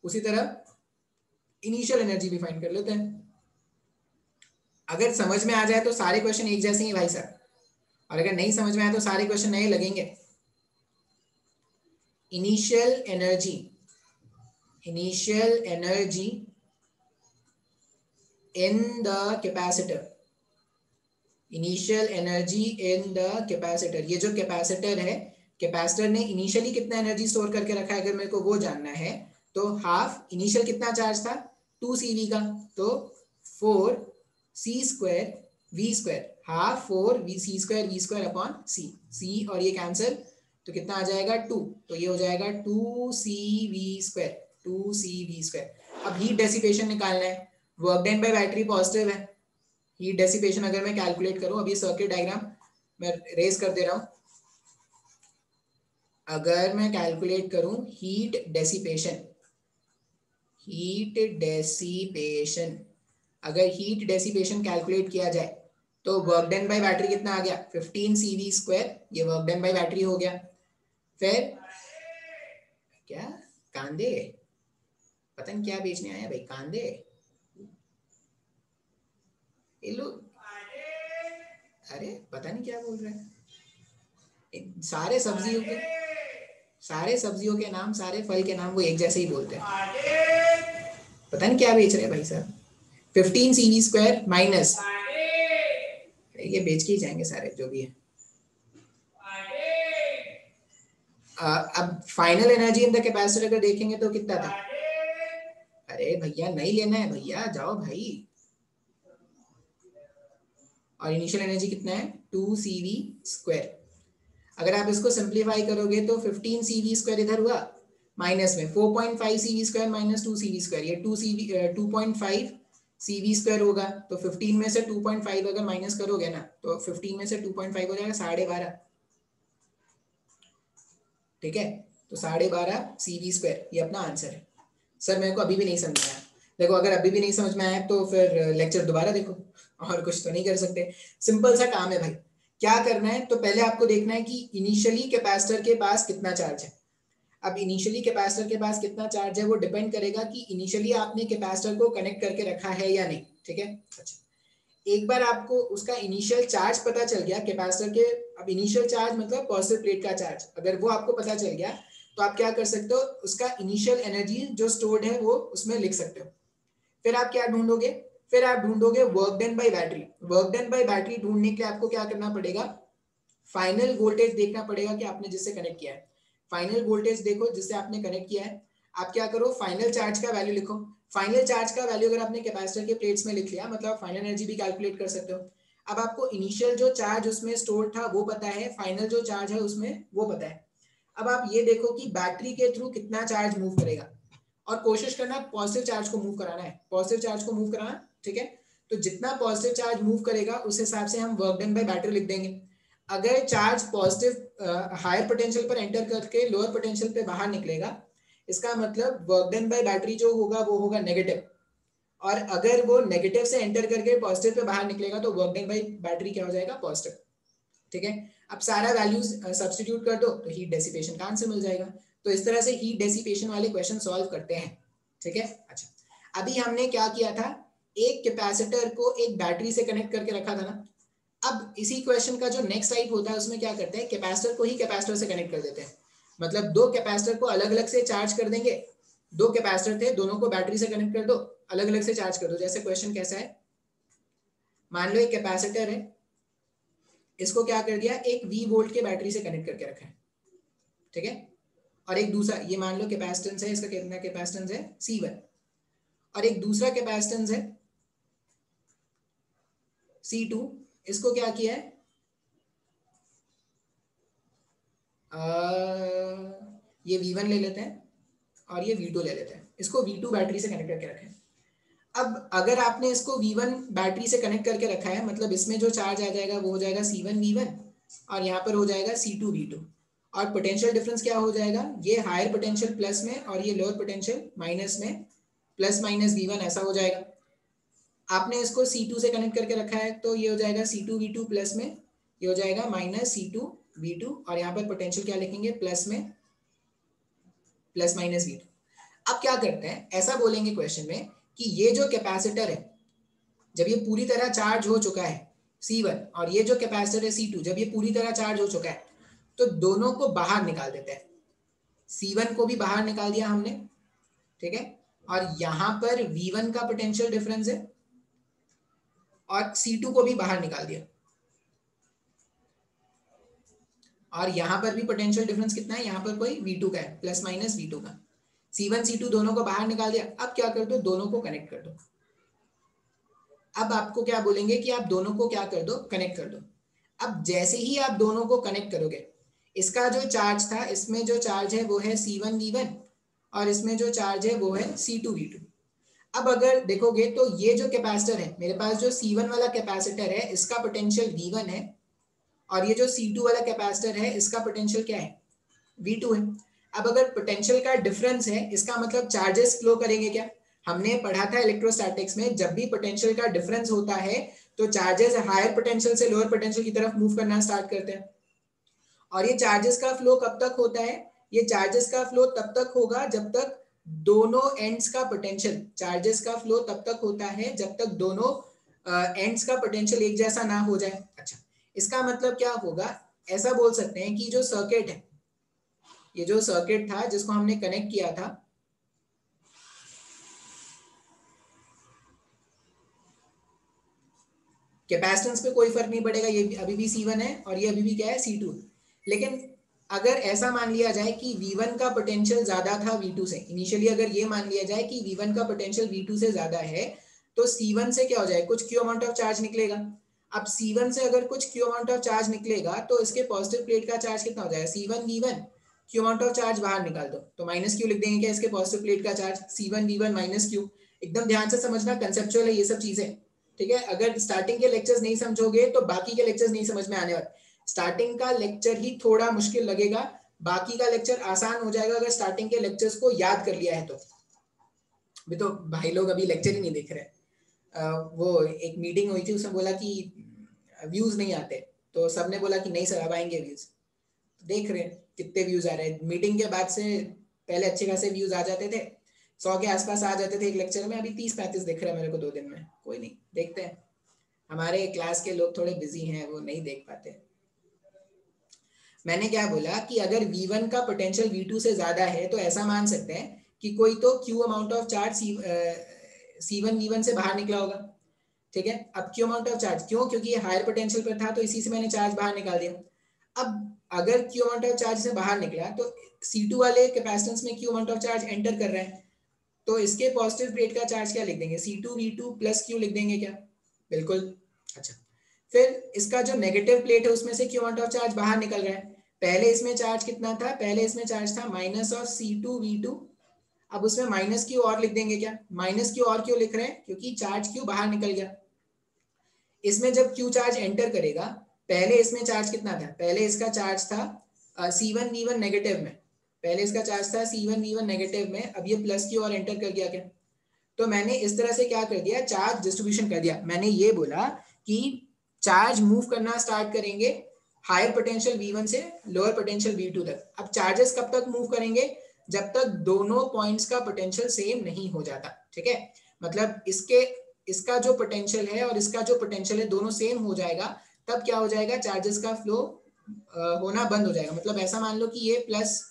उसी तरह इनिशियल एनर्जी भी फाइंड कर लेते हैं। अगर समझ में आ जाए तो सारे क्वेश्चन एक जैसे ही भाई साहब, और अगर नहीं समझ में आए तो सारे क्वेश्चन नए लगेंगे। Initial energy, initial energy in the capacitor, initial energy in the capacitor, ये जो कैपेसिटर है, कैपेसिटर ने इनिशियली कितना एनर्जी स्टोर करके रखा है अगर मेरे को वो जानना है, तो हाफ, इनिशियल कितना चार्ज था 2CV का, तो 4C²V², ½ 4C²V² C और ये कैंसिल, तो कितना आ जाएगा 2, तो ये हो जाएगा 2CV², 2CV²। अब हीट डेसिपेशन निकालना है, work done by battery positive है, हीट डेसिपेशन अगर मैं कैलकुलेट करूं, अभी सर्किट डायग्राम मैं रेज कर दे रहा हूं, अगर मैं कैलकुलेट करूं हीट डेसिपेशन, हीट डेसिपेशन, अगर हीट डेसिपेशन कैलकुलेट किया जाए तो वर्क डन बाय बैटरी कितना आ गया, 15CV², ये वर्क डन बाय बैटरी हो गया। फिर क्या कांदे, पता नहीं क्या बेचने आया भाई, कांदे ये लोग, अरे पता नहीं क्या बोल रहे हैं। सारे सब्जियों के, सारे सब्जियों के नाम, सारे फल के नाम वो एक जैसे ही बोलते हैं। पता नहीं क्या बेच रहे हैं भाई साहब। 15 CV स्क्वायर माइनस, ये बेच के ही जाएंगे सारे जो भी है। अब final energy in the capacitor अगर देखेंगे तो कितना था, अरे भैया नहीं लेना है भैया, जाओ भाई। और इनिशियल एनर्जी कितना है 2CV स्क्वायर। अगर आप इसको सिंप्लीफाई करोगे तो 15 CV स्क्वायर इधर हुआ, माइनस में 4.5 CV square minus 2 CV square, ये 2.5 CV स्क्वायर होगा। तो 15 में से 2.5 अगर माइनस करोगे ना तो 15 में से 2.5 हो जाएगा 12.5। ठीक है, तो 12.5 CV स्क्वायर, ये अपना आंसर है। सर मेरे को अभी भी नहीं समझ में आया। देखो अगर अभी भी नहीं समझ में आया तो फिर लेक्चर दोबारा देखो, और कुछ तो नहीं कर सकते। सिंपल सा काम है भाई। क्या करना है, तो पहले आपको देखना है कि इनिशियली कैपेसिटर के पास कितना चार्ज है। अब इनिशियली कैपेसिटर के पास कितना चार्ज है वो डिपेंड करेगा कि इनिशियली आपने कैपेसिटर को कनेक्ट करके रखा है या नहीं। ठीक है, अच्छा, एक बार आपको उसका इनिशियल चार्ज पता चल गया कैपेसिटर के, अब इनिशियल चार्ज मतलब पॉजिटिव प्लेट का चार्ज, अगर वो आपको पता चल गया तो आप क्या कर सकते हो, उसका इनिशियल एनर्जी जो स्टोर्ड है वो उसमें लिख सकते हो। फिर आप क्या ढूंढोगे, फिर आप ढूंढोगे work done by battery. Work done by battery ढूंढने के लिए आपको क्या करना पड़ेगा, फाइनल वोल्टेज देखना पड़ेगा कि आपने जिससे कनेक्ट किया है। फाइनल वोल्टेज देखो जिससे आपने कनेक्ट किया है, आप क्या करो फाइनल चार्ज का वैल्यू लिखो। फाइनल चार्ज का वैल्यू अगर आपने कैपेसिटर के प्लेट्स में लिख लिया मतलब फाइनल एनर्जी भी कैलकुलेट कर सकते हो। अब आपको इनिशियल जो चार्ज उसमें स्टोर था वो पता है, फाइनल जो चार्ज है उसमें वो पता है। अब आप ये देखो कि बैटरी के थ्रू कितना चार्ज मूव करेगा, और कोशिश करना पॉजिटिव चार्ज को मूव कराना है, पॉजिटिव चार्ज को मूव कराना। ठीक है, तो जितना पॉजिटिव चार्ज मूव करेगा उस हिसाब से हम वर्क डन बाय बैटरी लिख देंगे। अगर चार्ज पॉजिटिव हायर पोटेंशियल पर एंटर करके लोअर पोटेंशियल पे बाहर निकलेगा, इसका मतलब वर्क डन बाय बैटरी जो होगा वो होगा नेगेटिव। और अगर वो नेगेटिव से एंटर करके पॉजिटिव पे बाहर निकलेगा तो वर्क डन बाय बैटरी क्या हो जाएगा, पॉजिटिव। ठीक है, अब सारा वैल्यूज सब्स्टिट्यूट कर दो तो हीट डेसिपेशन का आंसर मिल जाएगा। तो इस तरह से हीट डेसिपेशन वाले क्वेश्चन सॉल्व करते हैं। ठीक है, अच्छा, अभी हमने क्या किया था, एक कैपेसिटर को एक बैटरी से कनेक्ट करके रखा था ना। अब इसी क्वेश्चन का जो नेक्स्ट टाइप होता है उसमें क्या करते हैं, कैपेसिटर को ही कैपेसिटर से कनेक्ट कर देते हैं। मतलब दो कैपेसिटर को अलग अलग से चार्ज कर देंगे। दो कैपेसिटर थे, दोनों को बैटरी से कनेक्ट कर दो, अलग अलग से चार्ज कर दो। जैसे क्वेश्चन कैसा है, मान लो एक कैपेसिटर है, इसको क्या कर दिया, एक V वोल्ट के बैटरी से कनेक्ट करके रखा है। ठीक है, और एक दूसरा ये मान लो कैपेसिटेंस है, इसका कितना कैपेसिटेंस है C1, और एक दूसरा कैपेसिटेंस है C2, इसको क्या किया है, ये V1 ले लेते हैं और ये V2 ले लेते हैं, इसको V2 बैटरी से कनेक्ट करके रखें। अब अगर आपने इसको V1 बैटरी से कनेक्ट करके रखा है मतलब इसमें जो चार्ज आ जाएगा वो हो जाएगा C1 V1, और यहाँ पर हो जाएगा C2 V2, और पोटेंशियल डिफरेंस क्या हो जाएगा, ये हायर पोटेंशियल प्लस में और ये लोअर पोटेंशियल माइनस में, प्लस माइनस V1 ऐसा हो जाएगा। आपने इसको C2 से कनेक्ट करके रखा है तो ये हो जाएगा C2 V2 प्लस में, ये हो जाएगा माइनस C2 V2, और यहाँ पर पोटेंशियल क्या लिखेंगे, प्लस में प्लस माइनस V2। अब क्या करते हैं, ऐसा बोलेंगे क्वेश्चन में कि ये जो कैपेसिटर है जब ये पूरी तरह चार्ज हो चुका है C1, और ये जो कैपेसिटर है C2 जब ये पूरी तरह चार्ज हो चुका है तो दोनों को बाहर निकाल देते हैं। C1 को भी बाहर निकाल दिया हमने। ठीक है, और यहां पर V1 का पोटेंशियल डिफरेंस है और C2 को भी बाहर निकाल दिया, और यहां पर भी पोटेंशियल डिफरेंस कितना है, यहां पर कोई V2 का है, प्लस माइनस V2 का। C1 C2 दोनों को बाहर निकाल दिया। अब क्या कर दो, दोनों को कनेक्ट कर दो। अब आपको क्या बोलेंगे कि आप दोनों को क्या कर दो, कनेक्ट कर दो। अब जैसे ही आप दोनों को कनेक्ट करोगे, इसका जो चार्ज था, इसमें जो चार्ज है वो है C1 V1, और इसमें जो चार्ज है वो है C2 V2। अब अगर देखोगे तो ये जो कैपेसिटर है मेरे पास, जो C1 वाला कैपेसिटर है इसका पोटेंशियल V1 है, और ये जो C2 वाला कैपेसिटर है इसका पोटेंशियल क्या है, V2 है। अब अगर पोटेंशियल का डिफरेंस है इसका मतलब चार्जेस फ्लो करेंगे क्या। हमने पढ़ा था इलेक्ट्रोस्टैटिक्स में, जब भी पोटेंशियल का डिफरेंस होता है तो चार्जेस हायर पोटेंशियल से लोअर पोटेंशियल की तरफ मूव करना स्टार्ट करते हैं। और ये चार्जेस का फ्लो कब तक होता है, ये चार्जेस का फ्लो तब तक होगा जब तक दोनों एंड्स का पोटेंशियल, चार्जेस का फ्लो तब तक होता है जब तक दोनों एंड्स का पोटेंशियल एक जैसा ना हो जाए। अच्छा, इसका मतलब क्या होगा, ऐसा बोल सकते हैं कि जो सर्किट है, ये जो सर्किट था जिसको हमने कनेक्ट किया था, कैपेसिटेंस पे कोई फर्क नहीं पड़ेगा, ये अभी भी C1 है और ये अभी भी क्या है C2। लेकिन अगर ऐसा मान लिया जाए कि V1 का पोटेंशियल ज्यादा था V2 से, इनिशियली अगर ये मान लिया जाए कि V1 का पोटेंशियल V2 से ज्यादा है, तो C1 से क्या हो जाए, कुछ Q अमाउंट ऑफ चार्ज निकलेगा। अब C1 से अगर कुछ Q अमाउंट ऑफ चार्ज निकलेगा तो इसके पॉजिटिव प्लेट का चार्ज कितना हो जाएगा, C1 V1, Q amount of charge बाहर निकाल दो तो माइनस Q लिख देंगे क्या, इसके पॉजिटिव प्लेट का charge C1 V1 minus Q। एकदम ध्यान से समझना, कंसेप्चुअल है ये सब चीजें, ठीक है। अगर स्टार्टिंग के लेक्चर्स नहीं समझोगे तो बाकी के लेक्चर्स नहीं समझ में आने वाले। स्टार्टिंग का लेक्चर ही थोड़ा मुश्किल लगेगा, बाकी का लेक्चर आसान हो जाएगा अगर स्टार्टिंग के लेक्चर्स को याद कर लिया है तो। अभी तो भाई लोग अभी लेक्चर ही नहीं देख रहे। वो एक मीटिंग हुई थी, उसमें बोला कि व्यूज नहीं आते, तो सबने बोला कि नहीं सर अब आएंगे व्यूज। देख रहे हैं कितने व्यूज आ रहे हैं। मीटिंग के बाद से पहले अच्छे खासे व्यूज आ जाते थे, 100 के आसपास आ जाते थे एक लेक्चर में, अभी 30-35 दिख रहे हैं मेरे को 2 दिन में। कोई नहीं, देखते हैं। हमारे क्लास के लोग थोड़े बिजी हैं, वो नहीं देख पाते। मैंने क्या बोला कि अगर V1 का पोटेंशियल V2 से ज्यादा है तो ऐसा मान सकते हैं कि कोई तो Q amount of charge C1 V1 से बाहर निकला होगा, ठीक है। अब Q अमाउंट ऑफ चार्ज क्यों, क्योंकि ये हायर पोटेंशियल पर था तो इसी से मैंने चार्ज बाहर निकाल दिया। अब अगर Q अमाउंट ऑफ चार्ज से बाहर निकला तो C2 वाले कैपेसिटेंस में Q amount of charge enter कर रहे हैं, तो इसके पॉजिटिव प्लेट का चार्ज क्या लिख देंगे, C2 V2 प्लस Q लिख देंगे क्या, बिल्कुल। अच्छा, फिर इसका जो नेगेटिव प्लेट है उसमें से Q अमाउंट ऑफ चार्ज बाहर निकल रहा है। पहले इसमें चार्ज कितना था, पहले इसमें चार्ज था माइनस ऑफ C2 V2, अब उसमें माइनस Q और लिख देंगे क्या। माइनस Q और क्यों लिख रहे हैं, क्योंकि चार्ज Q बाहर निकल गया। इसमें जब Q चार्ज एंटर करेगा, पहले इसमें चार्ज कितना था, पहले इसका चार्ज था C1 V1 नेगेटिव में, पहले इसका चार्ज था C1 V1 नेगेटिव में, अब ये प्लस Q और एंटर कर गया क्या। तो मैंने इस तरह से क्या कर दिया, चार्ज डिस्ट्रीब्यूशन कर दिया। मैंने ये बोला कि चार्ज मूव करना स्टार्ट करेंगे हायर पोटेंशियल V1 से लोअर पोटेंशियल V2 तक। अब चार्जेस कब तक मूव करेंगे, जब तक दोनों पॉइंट्स का पोटेंशियल सेम नहीं हो जाता, ठीक है। मतलब इसका जो पोटेंशियल है और इसका जो पोटेंशियल है दोनों सेम हो जाएगा, तब क्या हो जाएगा, चार्जेस का फ्लो होना बंद हो जाएगा। मतलब ऐसा मान लो कि ये प्लस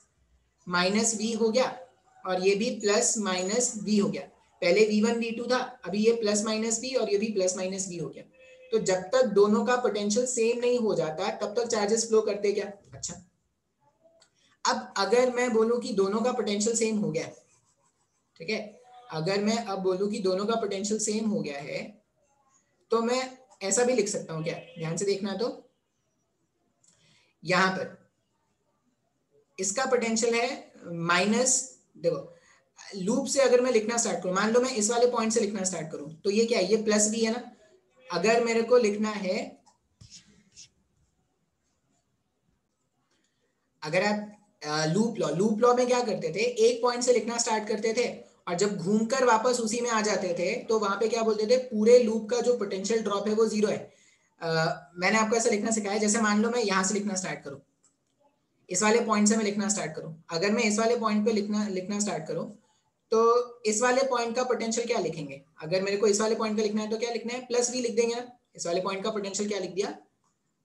माइनस V हो गया और ये भी प्लस माइनस V हो गया। पहले V1 V2 था, अभी ये प्लस माइनस V और ये भी प्लस माइनस V हो गया। तो जब तक दोनों का पोटेंशियल सेम नहीं हो जाता तब तक चार्जेस फ्लो करते क्या। अच्छा, अब अगर मैं बोलूं कि दोनों का पोटेंशियल सेम हो गया, ठीक है, अगर मैं अब बोलूं कि दोनों का पोटेंशियल सेम हो गया है, तो मैं ऐसा भी लिख सकता हूं क्या, ध्यान से देखना। तो यहां पर इसका पोटेंशियल है माइनस, देखो लूप से अगर मैं लिखना स्टार्ट करूं, मान लो मैं इस वाले पॉइंट से लिखना स्टार्ट करूं, तो ये क्या है, ये प्लस V है ना। अगर मेरे को लिखना है, अगर आप लूप लॉ में क्या करते थे, एक पॉइंट से लिखना स्टार्ट करते थे और जब घूमकर वापस उसी में आ जाते थे तो वहां पे क्या बोलते थे, पूरे लूप का जो पोटेंशियल ड्रॉप है वो 0 है। मैंने आपको ऐसा लिखना सिखाया, जैसे मान लो मैं यहां से लिखना स्टार्ट करूं, इस वाले पॉइंट से मैं लिखना स्टार्ट करूं, अगर मैं इस वाले पॉइंट पे लिखना स्टार्ट करूं, तो इस वाले पॉइंट का पोटेंशियल क्या लिखेंगे, अगर मेरे को इस वाले पॉइंट पे लिखना है तो क्या लिखना है, प्लस V लिख देंगे ना। इस वाले पॉइंट का पोटेंशियल क्या लिख दिया,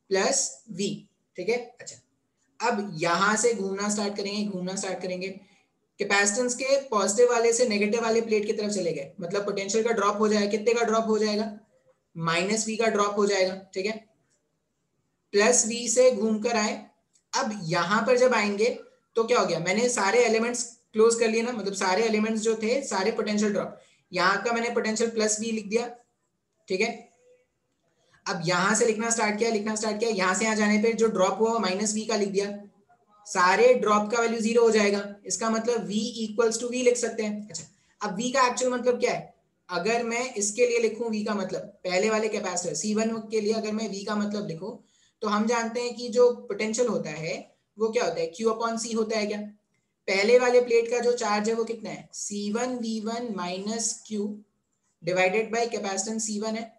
प्लस V, ठीक है। अच्छा, अब यहां से घूमना स्टार्ट करेंगे, कैपेसिटेंस के पॉजिटिव वाले से नेगेटिव वाले प्लेट की तरफ चले गए, मतलब पोटेंशियल का ड्रॉप हो जाएगा, कितने का ड्रॉप हो जाएगा, माइनस V का ड्रॉप हो जाएगा, ठीक है। प्लस V से घूमकर आए, अब यहां पर जब आएंगे तो क्या हो गया, मैंने सारे एलिमेंट्स क्लोज कर लिए ना, मतलब सारे एलिमेंट्स जो थे सारे पोटेंशियल ड्रॉप, यहां का मैंने पोटेंशियल प्लस V लिख दिया, ठीक है। अब यहां से लिखना स्टार्ट किया, यहां से यहां जाने पे जो ड्रॉप हुआ माइनस V का लिख दिया, सारे ड्रॉप का वैल्यू 0 हो जाएगा, इसका मतलब V इक्वल्स टू V लिख सकते हैं। अच्छा, अब V का एक्चुअल मतलब क्या है, अगर मैं इसके लिए लिखूं V का मतलब, पहले वाले कैपेसिटर C1 के लिए अगर मैं V का मतलब लिखूं, तो हम जानते हैं कि जो पोटेंशियल होता है वो क्या होता है, Q अपॉन C होता है क्या। पहले वाले प्लेट का जो चार्ज है वो कितना है, C1 V1 minus Q divided by capacitance C1 है,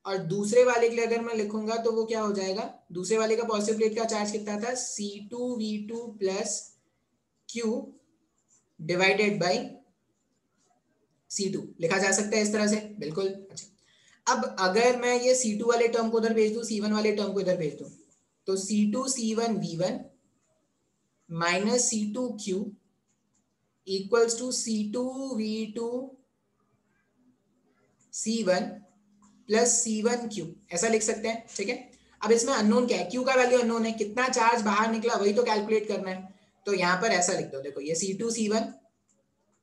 और दूसरे वाले के लिए अगर मैं लिखूंगा तो वो क्या हो जाएगा, दूसरे वाले का पॉजिटिव प्लेट का चार्ज कितना था, C2 V2 plus Q divided by C2 लिखा जा सकता है इस तरह से, बिल्कुल। अच्छा, अब अगर मैं ये C2 वाले टर्म को उधर भेज दूं, C1 वाले टर्म को इधर भेज दूं, तो C2 C1 V1 minus C2 Q equals to C2 V2 C1 plus C1Q, ऐसा लिख सकते हैं, ठीक है। अब इसमें अननोन क्या है, Q का वैल्यू अननोन है, कितना चार्ज बाहर निकला वही तो कैलकुलेट करना है। तो यहाँ पर ऐसा लिख दो, देखो ये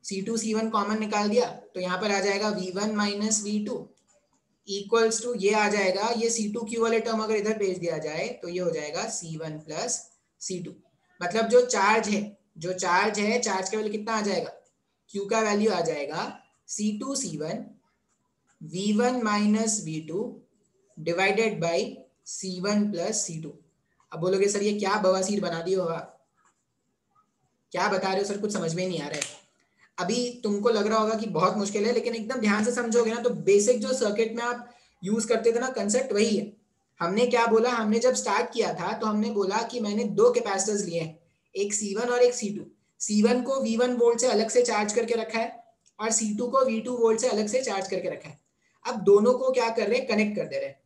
C2 C1 कॉमन निकाल दिया, तो यहाँ पर आ जाएगा V1 minus V2 equals to, ये आ जाएगा, ये C2Q वाले टर्म अगर इधर भेज दिया जाए तो ये हो जाएगा C1 प्लस C2। मतलब जो चार्ज है, चार्ज का वैल्यू कितना आ जाएगा, Q का वैल्यू आ जाएगा C2 C1 V1 minus V2 divided by C1 plus C2। अब बोलोगे सर ये क्या बवासीर बना दिया होगा, क्या बता रहे हो सर, कुछ समझ में नहीं आ रहा है। अभी तुमको लग रहा होगा कि बहुत मुश्किल है, लेकिन एकदम ध्यान से समझोगे ना तो बेसिक जो सर्किट में आप यूज करते थे ना कंसेप्ट वही है। हमने क्या बोला, हमने जब स्टार्ट किया था तो हमने बोला कि मैंने दो कैपेसिटर्स लिए हैं, एक C1 और एक C2। C1 को V1 वोल्ट से अलग से चार्ज करके रखा है और C2 को V2 वोल्ट से अलग से चार्ज करके रखा है। अब दोनों को क्या कर रहे हैं, कनेक्ट कर दे रहे हैं।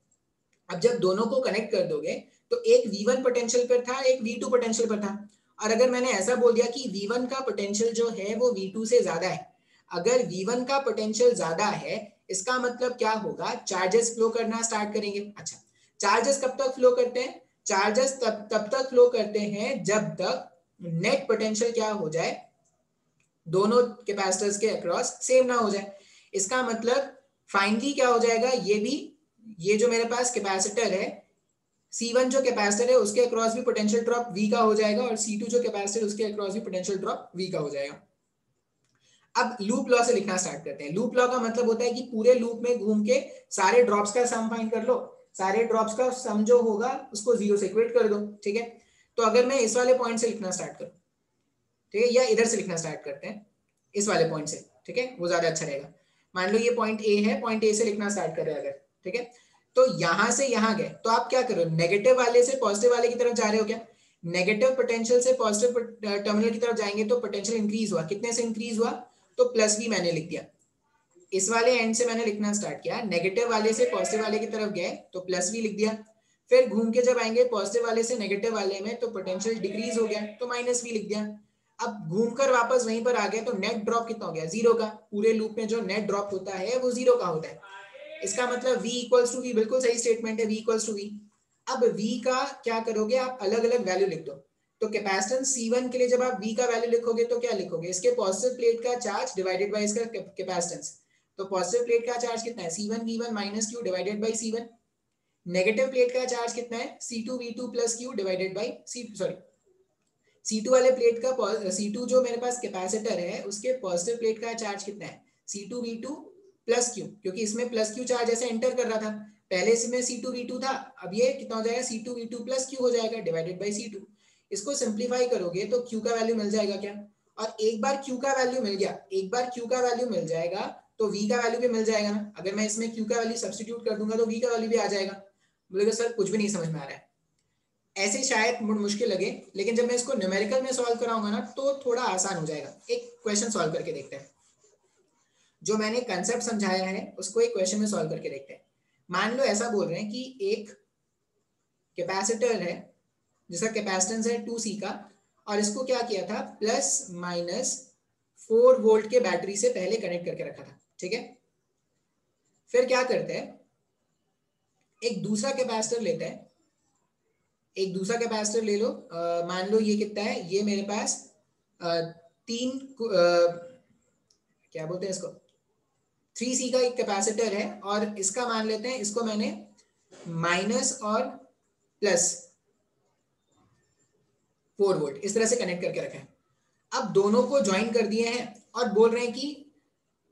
अब जब दोनों को कनेक्ट कर दोगे तो एक V1 पोटेंशियल पर था, एक V2 पोटेंशियल पर था। और अगर मैंने ऐसा बोल दिया कि V1 का पोटेंशियल जो है वो V2 से ज्यादा है, अगर V1 का पोटेंशियल ज्यादा है इसका मतलब क्या होगा, चार्जेस फ्लो करना स्टार्ट करेंगे। अच्छा, चार्जेस कब तक फ्लो करते हैं, चार्जेस तब तक फ्लो करते हैं जब तक नेट पोटेंशियल क्या हो जाए, दोनों कैपेसिटर्स के अक्रॉस सेम ना हो जाए। इसका मतलब फाइनली क्या हो जाएगा, ये जो मेरे पास कैपेसिटर है C1 जो कैपेसिटर है उसके अक्रॉस भी पोटेंशियल ड्रॉप V का हो जाएगा और C2 जो कैपेसिटर उसके अक्रॉस भी पोटेंशियल ड्रॉप V का हो जाएगा। अब लूप लॉ से लिखना स्टार्ट करते हैं। लूप लॉ का मतलब होता है कि पूरे लूप में घूम के सारे ड्रॉप्स का सम फाइंड कर लो, सारे ड्रॉप्स का सम जो होगा उसको जीरो से इक्वेट कर दो, ठीक है। तो अगर मैं इस वाले पॉइंट से लिखना स्टार्ट करूं, ठीक है, या इधर से लिखना स्टार्ट करते हैं इस वाले पॉइंट से, ठीक है, वो ज्यादा अच्छा रहेगा। मान लो ये पॉइंट ए है, पॉइंट ए से लिखना स्टार्ट कर रहे हैं अगर, ठीक है। तो यहां से यहां गए तो आप क्या करो, नेगेटिव वाले से पॉजिटिव वाले की तरफ जा रहे हो क्या, नेगेटिव पोटेंशियल से पॉजिटिव टर्मिनल की तरफ जाएंगे तो पोटेंशियल इंक्रीज हुआ, कितने से इंक्रीज हुआ, तो प्लस V मैंने लिख दिया। इस वाले एंड से मैंने लिखना स्टार्ट किया, नेगेटिव वाले से पॉजिटिव वाले की तरफ गए तो प्लस V लिख दिया। फिर घूम के जब आएंगे पॉजिटिव वाले से नेगेटिव वाले में तो पोटेंशियल डिक्रीज हो गया तो माइनस V लिख दिया। अब घूमकर वापस वहीं पर आ गए तो नेट ड्रॉप कितना हो गया, जीरो का। पूरे लूप में जो नेट ड्रॉप होता है वो जीरो का होता है। इसका मतलब V इक्वल्स टू V, बिल्कुल सही स्टेटमेंट है, V इक्वल्स टू V। अब V का क्या करोगे, आप अलग अलग वैल्यू लिख दो। तो कैपेसिटेंस C1 के लिए जब आप V का वैल्यू लिखोगे तो क्या लिखोगे, इसके पॉजिटिव प्लेट का चार्ज डिवाइडेड बाय इसका कैपेसिटेंस। तो पॉजिटिव प्लेट का चार्ज कितना है, C1 V1 minus Q divided by C1। Negative plate का चार्ज कितना है, C2 V2 plus Q divided by C2 वाले प्लेट का, C2 जो मेरे पास कैपेसिटर है उसके पॉजिटिव प्लेट का चार्ज कितना है, C2 V2 प्लस Q, क्योंकि इसमें प्लस Q चार्ज ऐसे एंटर कर रहा था, पहले इसमें C2 V2 था, अब ये कितना हो जाएगा, C2 V2 प्लस Q हो जाएगा डिवाइडेड बाय C2। इसको सिंप्लीफाई करोगे तो Q का वैल्यू मिल जाएगा क्या, और एक बार Q का वैल्यू मिल गया, एक बार Q का वैल्यू मिल जाएगा तो V का वैल्यू भी मिल जाएगा ना। अगर मैं इसमें Q का वैल्यू सब्स्टिट्यूट कर दूंगा तो V का वैल्यू भी आ जाएगा। बोलेगा सर कुछ भी नहीं समझ में आ रहा है, ऐसे शायद मुश्किल लगे, लेकिन जब मैं इसको न्यूमेरिकल में सॉल्व कराऊंगा ना तो थोड़ा आसान हो जाएगा। एक क्वेश्चन सॉल्व करके देखते हैं, जो मैंने कंसेप्ट समझाया है उसको एक क्वेश्चन में सॉल्व करके देखते हैं। मान लो ऐसा बोल रहे हैं कि एक कैपेसिटर है जिसका कैपेसिटेंस है 2C का, और इसको क्या किया था, प्लस माइनस 4 वोल्ट के बैटरी से पहले कनेक्ट करके रखा था, ठीक है। फिर क्या करते हैं, एक दूसरा कैपेसिटर लेते हैं, एक दूसरा कैपेसिटर ले लो, मान लो ये कितना है, ये मेरे पास क्या बोलते हैं इसको, 3C का एक कैपेसिटर है, और इसका मान लेते हैं, इसको मैंने माइनस और प्लस 4 वोल्ट इस तरह से कनेक्ट करके रखा है। अब दोनों को ज्वाइन कर दिए हैं और बोल रहे हैं कि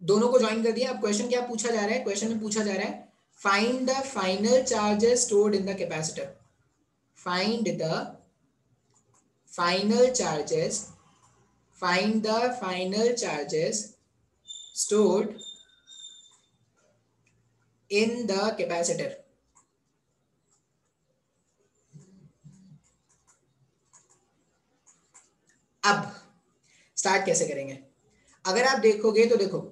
दोनों को ज्वाइन कर दिया। अब क्वेश्चन क्या पूछा जा रहा है, क्वेश्चन में पूछा जा रहा है find the final charges stored in the capacitor, find the final charges stored in the capacitor। अब स्टार्ट कैसे करेंगे, अगर आप देखोगे तो देखो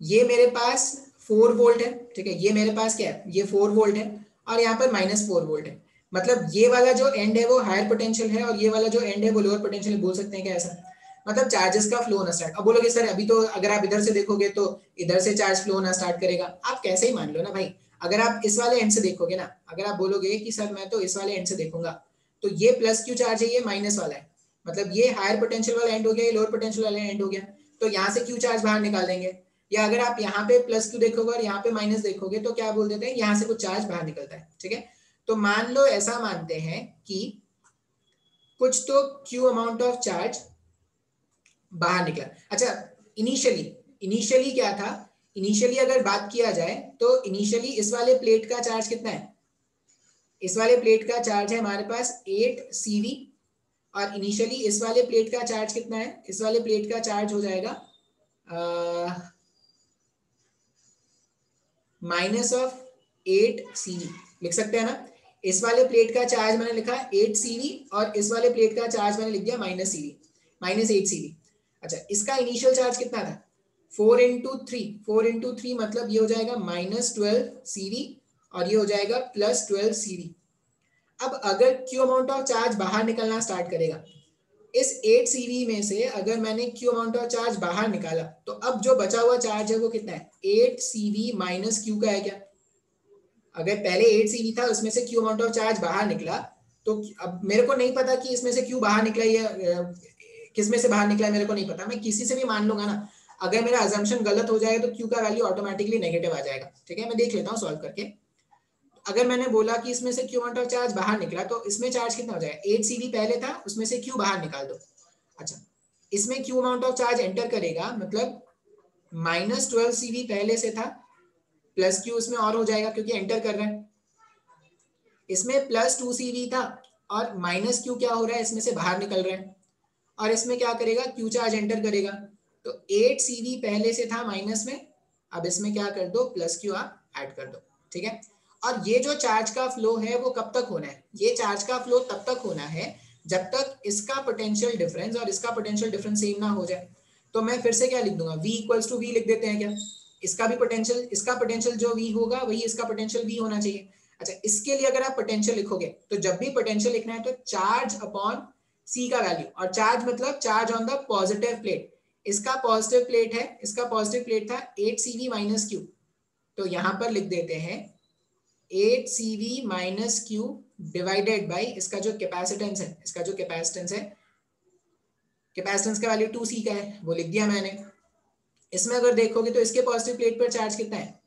ये मेरे पास 4 वोल्ट है, ठीक है, ये मेरे पास क्या है, ये 4 वोल्ट है और यहाँ पर -4 वोल्ट है। मतलब ये वाला जो एंड है वो हायर पोटेंशियल है और ये वाला जो एंड है वो लोअर पोटेंशियल, बोल सकते हैं क्या ऐसा, मतलब चार्जेस का फ्लो होना स्टार्ट। अब बोलोगे सर अभी तो अगर आप इधर से देखोगे तो इधर से चार्ज फ्लो होना स्टार्ट करेगा, आप कैसे ही मान लो ना भाई, अगर आप इस वाले एंड से देखोगे ना, अगर आप बोलोगे कि सर मैं तो इस वाले एंड से देखूंगा, तो ये प्लस क्यू चार्ज है, ये माइनस वाला है, मतलब ये हायर पोटेंशियल वाला एंड हो गया, ये लोअर पोटेंशियल वाला एंड हो गया, तो यहाँ से क्यू चार्ज बाहर निकाल देंगे। या अगर आप यहाँ पे प्लस क्यू देखोगे और यहाँ पे माइनस देखोगे तो क्या बोल देते हैं, यहाँ से कुछ चार्ज बाहर निकलता है, ठीक है। तो मान लो ऐसा मानते हैं कि कुछ तो क्यू अमाउंट ऑफ चार्ज बाहर निकला। अच्छा, इनिशियली क्या था, इनिशियली अगर बात किया जाए तो इनिशियली इस वाले प्लेट का चार्ज कितना है, इस वाले प्लेट का चार्ज है हमारे पास 8 CV, और इनिशियली इस वाले प्लेट का चार्ज कितना है, इस वाले प्लेट का चार्ज हो जाएगा माइनस ऑफ 8 CV, लिख सकते हैं ना। इस वाले प्लेट का चार्ज मैंने लिखा 8 CV और इस वाले प्लेट का चार्ज मैंने लिख दिया माइनस CV, माइनस 8 CV। अच्छा, इसका इनिशियल चार्ज कितना था, 4 into 3 मतलब ये हो जाएगा माइनस 12 CV और ये हो जाएगा प्लस 12 CV। अब अगर क्यू अमाउंट ऑफ चार्ज बाहर निकलना स्टार्ट करेगा, इस 8 CV में से अगर मैंने क्यू अमाउंट ऑफ चार्ज बाहर निकाला, तो अब जो बचा हुआ चार्ज है वो कितना है, 8 CV माइनस क्यू का है क्या। अगर पहले 8 CV था, उसमें से क्यू अमाउंट ऑफ चार्ज बाहर निकला, तो अब मेरे को नहीं पता कि इसमें से क्यू बाहर निकला या किस में से बाहर निकला है, मेरे को नहीं पता, मैं किसी से भी मान लूंगा ना। अगर मेरा अजम्पशन गलत हो जाए तो क्यू का वैल्यू ऑटोमेटिकली नेगेटिव आ जाएगा, ठीक है। मैं देख लेता हूँ सॉल्व करके। अगर मैंने बोला कि इसमें से क्यू अमाउंट ऑफ चार्ज बाहर निकला, तो इसमें चार्ज कितना हो जाएगा, 8 CV पहले था, उसमें से क्यू बाहर निकाल दो। अच्छा, इसमें Q amount of charge enter करेगा, मतलब माइनस 12 CV पहले से था, प्लस क्यू उसमें और हो जाएगा क्योंकि एंटर कर रहा है। इसमें प्लस 2 CV था और माइनस क्यू क्या हो रहा है, इसमें से बाहर निकल रहा है, और इसमें क्या करेगा, क्यू चार्ज एंटर करेगा। तो 8 CV पहले से था माइनस में, अब इसमें क्या कर दो, प्लस क्यू आप ऐड कर दो, ठीक है। और ये जो चार्ज का फ्लो है वो कब तक होना है, ये चार्ज का फ्लो तब तक होना है जब तक इसका पोटेंशियल डिफरेंस और इसका पोटेंशियल डिफरेंस सेम ना हो जाए। तो मैं फिर से क्या लिख दूंगा, V इक्वल्स टू V लिख देते हैं क्या, इसका भी पोटेंशियल, इसका पोटेंशियल जो V होगा वही इसका पोटेंशियल V होना चाहिए। अच्छा, इसके लिए अगर आप पोटेंशियल लिखोगे, तो जब भी पोटेंशियल लिखना है तो चार्ज अपॉन C का वैल्यू, और चार्ज मतलब charge on the positive plate, इसका पॉजिटिव प्लेट है, इसका पॉजिटिव प्लेट था 8 CV माइनस क्यू, तो यहां पर लिख देते हैं 8 CV minus Q divided by इसका जो कैपेसिटेंस है, इसका जो कैपेसिटेंस है, कैपेसिटेंस का वैल्यू 2C का है, वो लिख दिया मैंने। इसमें अगर देखोगे तो इसके पॉजिटिव प्लेट पर चार्ज कितना है,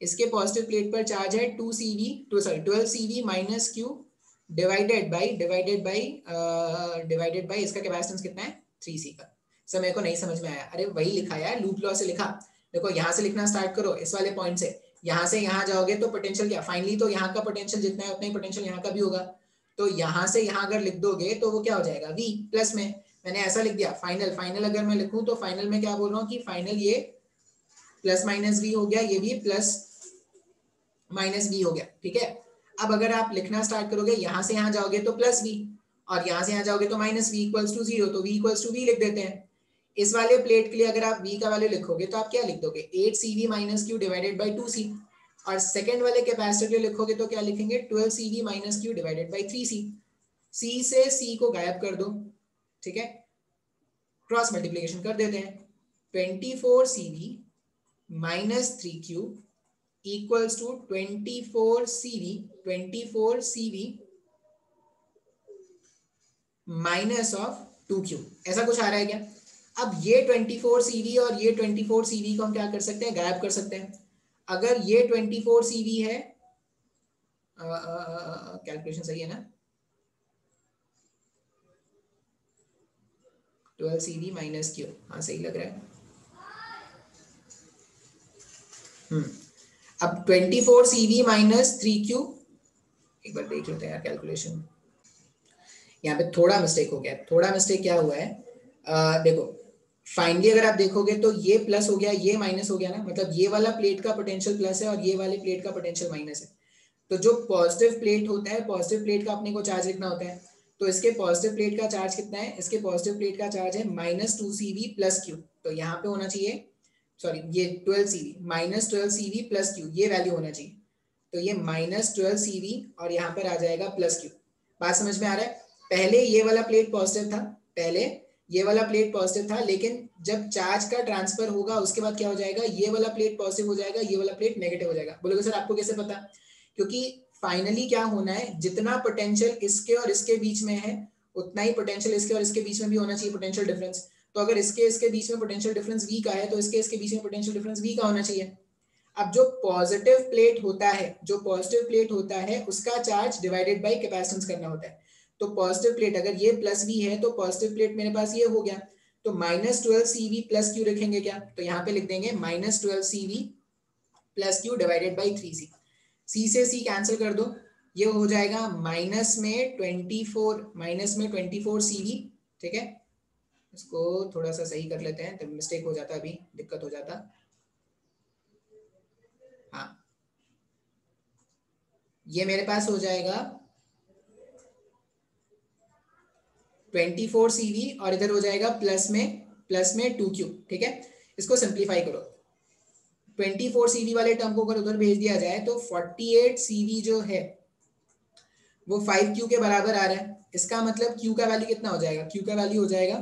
इसके पॉजिटिव प्लेट पर चार्ज है 12 CV minus Q divided by इसका कैपेसिटेंस कितना है 3C का। सर मेरे को नहीं समझ में आया, अरे वही लिखा यार, लूप लॉ से लिखा। देखो यहाँ से लिखना स्टार्ट करो, इस वाले पॉइंट से यहाँ जाओगे तो पोटेंशियल क्या, फाइनली तो यहाँ का पोटेंशियल जितना है उतना ही पोटेंशियल यहाँ का भी होगा। तो यहाँ से यहाँ अगर लिख दोगे तो वो क्या हो जाएगा, V प्लस में, मैंने ऐसा लिख दिया। फाइनल अगर मैं लिखूं तो फाइनल में क्या बोल रहा हूँ कि फाइनल ये प्लस माइनस V हो गया, ये भी प्लस माइनस V हो गया, ठीक है। अब अगर आप लिखना स्टार्ट करोगे, यहाँ से यहाँ जाओगे तो प्लस V, और यहाँ से यहाँ जाओगे तो माइनस V इक्वल्स टू 0, तो V इक्वल्स टू V लिख देते हैं। इस वाले प्लेट के लिए अगर आप V का वैल्यू लिखोगे तो आप क्या लिख दोगे, 8 CV minus Q divided by 2C, और सेकंड वाले कैपेसिटर के लिए लिखोगे तो क्या लिखेंगे, 12 CV minus Q divided by 3C। C से C को गायब कर दो, ठीक है, क्रॉस मल्टीप्लीकेशन कर देते हैं। 24 CV minus 3Q equals to 24 CV minus of 2Q, ऐसा कुछ आ रहा है क्या। अब ये 24 CV और ये 24 CV को हम क्या कर सकते हैं, गायब कर सकते हैं। अगर ये 24 CV है, कैलकुलेशन सही है ना, 12 CV माइनस Q, हाँ सही लग रहा है। अब 24 CV माइनस 3Q, एक बार देख लेते हैं यार कैलकुलेशन, यहाँ पे थोड़ा मिस्टेक हो गया। थोड़ा मिस्टेक क्या हुआ है, देखो फाइनली अगर आप देखोगे तो ये प्लस हो गया, ये माइनस हो गया ना, मतलब ये वाला प्लेट का पोटेंशियल प्लस है और ये वाले प्लेट का पोटेंशियल माइनस है। तो जो पॉजिटिव प्लेट होता है, पॉजिटिव प्लेट का अपने को चार्ज लिखना होता है, तो इसके पॉजिटिव प्लेट का चार्ज कितना है, इसके पॉजिटिव प्लेट का चार्ज है माइनस 2 CV प्लस क्यू, तो यहाँ पे होना चाहिए, सॉरी ये 12 CV minus 12 CV plus Q, ये वैल्यू होना चाहिए। तो ये माइनस 12 CV और यहाँ पर आ जाएगा प्लस क्यू। बात समझ में आ रहा है। पहले ये वाला प्लेट पॉजिटिव था, पहले ये वाला प्लेट पॉजिटिव था, लेकिन जब चार्ज का ट्रांसफर होगा उसके बाद क्या हो जाएगा, ये वाला प्लेट पॉजिटिव हो जाएगा, ये वाला प्लेट नेगेटिव हो जाएगा। बोलोगे सर आपको कैसे पता? क्योंकि फाइनली क्या होना है, जितना पोटेंशियल इसके और इसके बीच में है उतना ही पोटेंशियल इसके और इसके बीच में भी होना चाहिए, पोटेंशियल डिफरेंस। तो अगर इसके बीच में पोटेंशियल डिफरेंस वी का है तो इसके बीच में पोटेंशियल डिफरेंस वी का होना चाहिए। अब जो पॉजिटिव प्लेट होता है, जो पॉजिटिव प्लेट होता है उसका चार्ज डिवाइडेड बाय कैपेसिटेंस करना होता है। तो पॉजिटिव प्लेट अगर ये प्लस वी है तो पॉजिटिव प्लेट मेरे पास ये हो गया, तो -12CV प्लस क्यू लिखेंगे क्या, तो यहाँ पे लिख देंगे -12CV plus Q divided by 3C। सी से सी कैंसिल कर दो, ये हो जाएगा माइनस में 24CV। ठीक है, इसको थोड़ा सा सही कर लेते हैं, तो मिस्टेक हो जाता, अभी दिक्कत हो जाता। हाँ, ये मेरे पास हो जाएगा 24CV और इधर हो जाएगा प्लस में 2Q। ठीक है, इसको सिंप्लीफाई करो, 24CV वाले टर्म को अगर उधर भेज दिया जाए तो 48CV जो है वो 5Q के बराबर आ रहा है। इसका मतलब Q का वैल्यू कितना हो जाएगा, Q का वैल्यू हो जाएगा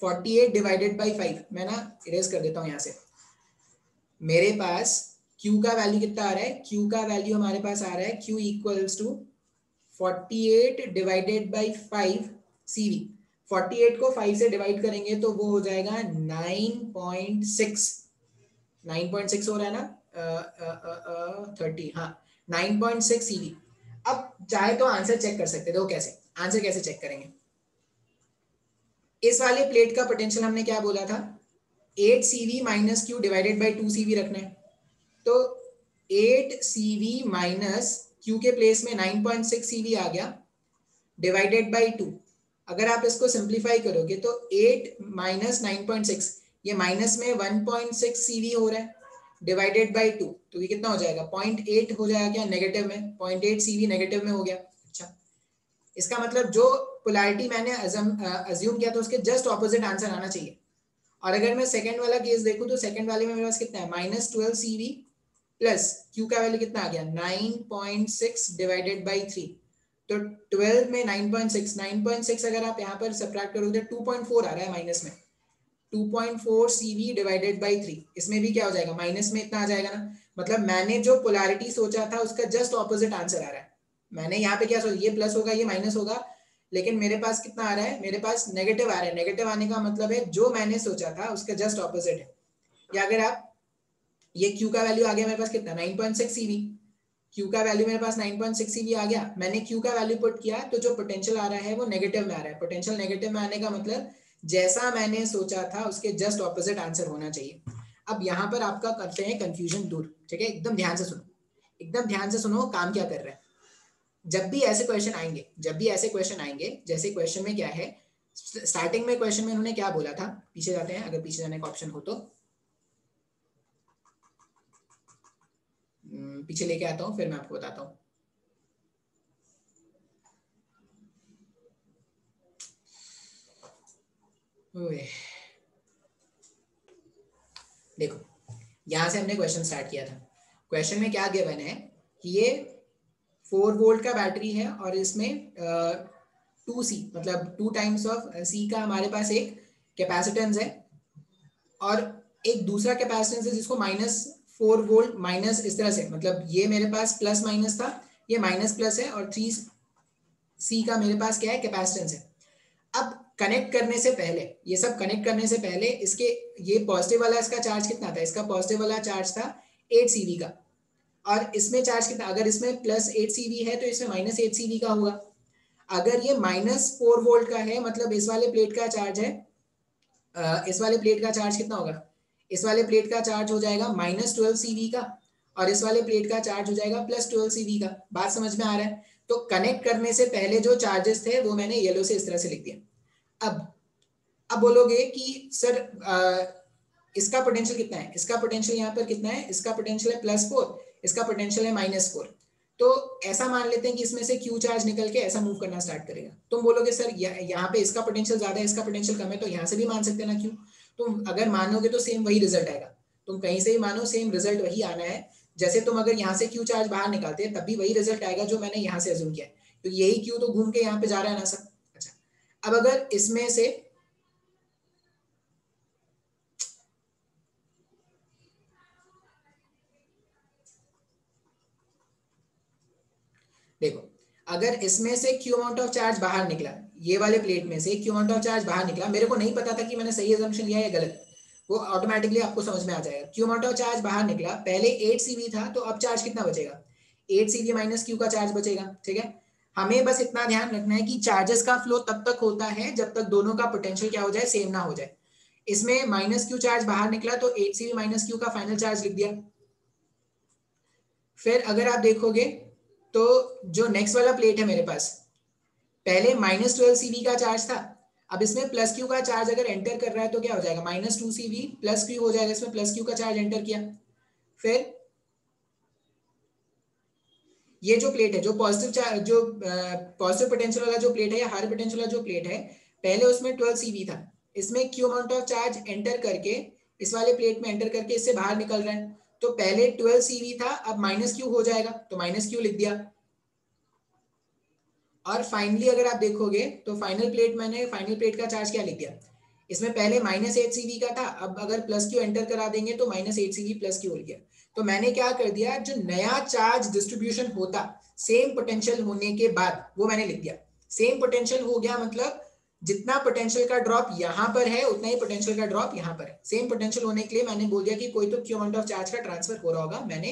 48 डिवाइडेड बाई 5। मैं ना इरेज कर देता हूँ यहाँ से। मेरे पास Q का वैल्यू कितना आ रहा है, Q का वैल्यू हमारे पास आ रहा है Q equals to 48 divided by 5CV। 48 को 5 से डिवाइड करेंगे तो वो हो जाएगा 9.6 हो रहा है ना, 30, हाँ 9.6CV। अब चाहे तो आंसर चेक कर सकते हो, कैसे आंसर कैसे चेक करेंगे। इस वाले प्लेट का पोटेंशियल हमने क्या बोला था, 8CV minus Q divided by 2CV रखना है। तो 8CV माइनस क्यू के प्लेस में 9.6CV आ गया डिवाइडेड बाई 2। अगर आप इसको सिंप्लीफाई करोगे तो 8 माइनस 9.6, ये माइनस में 1.6CV हो रहा है डिवाइडेड बाई 2, तो ये कितना हो जाएगा 0.8 हो जाएगा क्या, नेगेटिव में 0.8CV नेगेटिव में हो गया। अच्छा, इसका मतलब जो पोलैरिटी मैंने अज्यूम किया था उसके जस्ट ऑपोजिट आंसर आना चाहिए। और अगर मैं सेकंड वाला केस देखूं तो सेकंड वाले में मेरे पास कितना है, -12CV प्लस क्यू का वैल्यू कितना आ गया 9.6 डिवाइडेड बाई 3। तो 12 में 9.6 अगर आप यहाँ पर सब्ट्रैक्ट करोगे तो 2.4 आ रहा है माइनस में, 2.4CV डिवाइडेड बाई 3। इसमें भी क्या हो जाएगा, माइनस में इतना आ जाएगा ना। मतलब मैंने जो पोलैरिटी सोचा था उसका जस्ट ऑपोजिट आंसर आ रहा है। मैंने यहाँ पे क्या सोचा, ये प्लस होगा ये माइनस होगा, लेकिन मेरे पास कितना आ रहा है, मेरे पास नेगेटिव आ रहा है। नेगेटिव आने का मतलब है जो मैंने सोचा था उसका जस्ट ऑपोजिट है। या अगर आप ये Q का वैल्यू आ गया मेरे पास कितना 9.6CV, Q का वैल्यू मेरे पास 9.6CV आ गया, मैंने Q का वैल्यू पुट किया तो जो पोटेंशियल आ रहा है वो नेगेटिव में आ रहा है। पोटेंशियल नेगेटिव में आने का मतलब जैसा मैंने सोचा था उसके जस्ट ऑपोजिट आंसर होना चाहिए। अब यहाँ पर आपका करते हैं कंफ्यूजन दूर। ठीक है, एकदम ध्यान से सुनो, एकदम ध्यान से सुनो काम क्या कर रहा है। जब भी ऐसे क्वेश्चन आएंगे, जैसे क्वेश्चन में क्या है, स्टार्टिंग में क्वेश्चन में उन्होंने क्या बोला था, पीछे जाते हैं अगर पीछे जाने का ऑप्शन हो तो, पीछे लेके आता हूँ फिर मैं आपको बताता हूँ। देखो यहां से हमने क्वेश्चन स्टार्ट किया था। क्वेश्चन में क्या गिवन है कि ये 4 वोल्ट का बैटरी है और इसमें 2C मतलब 2 टाइम्स ऑफ C का हमारे पास एक कैपेसिटेंस है और एक दूसरा कैपेसिटेंस है जिसको -4 वोल्ट माइनस इस तरह से, मतलब ये मेरे पास प्लस माइनस था, ये माइनस प्लस है और 3C का मेरे पास क्या है कैपेसिटेंस है। अब कनेक्ट करने से पहले, ये सब कनेक्ट करने से पहले इसके ये पॉजिटिव वाला इसका चार्ज कितना था, इसका पॉजिटिव वाला चार्ज था 8CV का, और इसमें चार्ज कितना, अगर इसमें +8CV है तो इसमें -8CV का होगा। अगर ये -4 वोल्ट का है मतलब इस वाले प्लेट का चार्ज है, इस वाले प्लेट का चार्ज कितना होगा, इस वाले प्लेट का चार्ज हो जाएगा -12CV का और इस वाले प्लेट का चार्ज हो जाएगा +12CV का। बात समझ में आ रहा है। तो कनेक्ट करने से पहले जो चार्जेस थे वो मैंने येलो से इस तरह से लिख दिया। अब बोलोगे कि सर इसका पोटेंशियल कितना है, इसका पोटेंशियल यहाँ पर कितना है, इसका पोटेंशियल है +4, इसका पोटेंशियल है -4। तो ऐसा मान लेते हैं कि इसमें से Q चार्ज निकल के ऐसा मूव करना स्टार्ट करेगा। तुम बोलोगे सर यहाँ पे इसका पोटेंशियल ज्यादा है इसका पोटेंशियल कम है, तो यहाँ से भी मान सकते हैं ना Q। तुम अगर मानोगे तो सेम वही रिजल्ट आएगा, तुम कहीं से ही मानो सेम रिजल्ट वही आना है। जैसे तुम अगर यहाँ से Q चार्ज बाहर निकालते हैं तब भी वही रिजल्ट आएगा जो मैंने यहाँ से अज्यूम किया है, तो यही Q तो घूम के यहाँ पे जा रहा है ना सर। अच्छा, अब अगर इसमें से देखो अगर इसमें से क्यू अमाउंट ऑफ चार्ज बाहर निकला, ये वाले प्लेट में से क्यू अमाउंट ऑफ चार्ज बाहर निकला, मेरे को नहीं पता था कि मैंने सही अजम्पशन लिया या गलत, वो ऑटोमेटिकली आपको समझ में आ जाएगा। क्यू अमाउंट ऑफ चार्ज बाहर निकला, पहले 8 सीवी था, तो अब चार्ज कितना बचेगा, 8 सीवी माइनस क्यू का चार्ज बचेगा। ठीक है, हमें बस इतना ध्यान रखना है कि चार्जेस का फ्लो तब तक होता है जब तक दोनों का पोटेंशियल क्या हो जाए, सेम ना हो जाए। इसमें माइनस क्यू चार्ज बाहर निकला तो 8 सीवी माइनस क्यू का फाइनल चार्ज लिख दिया। फिर अगर आप देखोगे तो जो नेक्स्ट वाला प्लेट है मेरे पास, पहले -12 सीवी का चार्ज था, अब इसमें प्लस क्यू का चार्ज अगर एंटर कर रहा है तो क्या हो जाएगा, -2 सीवी प्लस क्यू हो जाएगा, इसमें प्लस क्यू का चार्ज एंटर किया। फिर ये जो प्लेट है, जो पॉजिटिव चार्ज, जो पॉजिटिव पोटेंशियल वाला जो प्लेट है या हाई पोटेंशियल वाला जो प्लेट है, पहले उसमें 12 सीवी था, इसमें Q amount of charge enter करके इस वाले प्लेट में एंटर करके इससे बाहर निकल रहा है, तो पहले 12 सीवी था, अब माइनस क्यू हो जाएगा, तो माइनस क्यू लिख दिया। और फाइनली अगर आप देखोगे तो फाइनल प्लेट का चार्ज क्या लिख दिया, इसमें पहले -8 सीवी का था, अब अगर प्लस क्यू एंटर करा देंगे तो -8 सीवी प्लस क्यू हो गया। तो मैंने क्या कर दिया, जो नया चार्ज डिस्ट्रीब्यूशन होता सेम पोटेंशियल होने के बाद वो मैंने लिख दिया। सेम पोटेंशियल हो गया मतलब जितना पोटेंशियल का ड्रॉप यहाँ पर है उतना ही पोटेंशियल का ड्रॉप यहाँ पर है। सेम पोटेंशियल होने के लिए मैंने बोल दिया कि कोई तो क्यू अमाउंट ऑफ चार्ज का ट्रांसफर हो रहा होगा, मैंने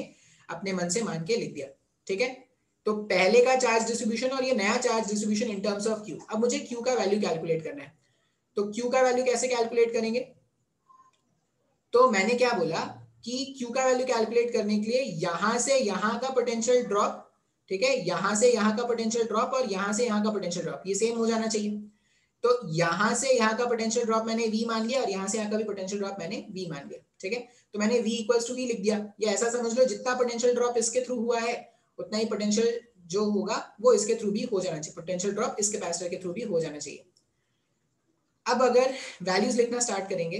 अपने मन से मान के लिख दिया। ठीक है, तो पहले का चार्ज डिस्ट्रीब्यूशन और ये नया charge distribution in terms of Q. अब मुझे क्यू का वैल्यू कैलकुलेट करना है, तो क्यू का वैल्यू कैसे कैलकुलेट करेंगे, तो मैंने क्या बोला कि क्यू का वैल्यू कैलकुलेट करने के लिए यहां से यहां का पोटेंशियल ड्रॉप, ठीक है, यहां से यहां का पोटेंशियल ड्रॉप और यहां से यहां का पोटेंशियल ड्रॉप ये सेम हो जाना चाहिए। तो यहां से यहां का पोटेंशियल ड्रॉप मैंने v मान लिया और यहां से यहां का भी पोटेंशियल ड्रॉप मैंने v मान लिया। ठीक है, तो मैंने v इक्वल्स टू v लिख दिया, या ऐसा समझ लो जितना पोटेंशियल ड्रॉप इसके थ्रू हुआ है उतना ही पोटेंशियल जो होगा वो इसके थ्रू भी हो जाना चाहिए, पोटेंशियल ड्रॉप इस कैपेसिटर के थ्रू भी हो जाना चाहिए। अब अगर वैल्यूज लिखना स्टार्ट करेंगे,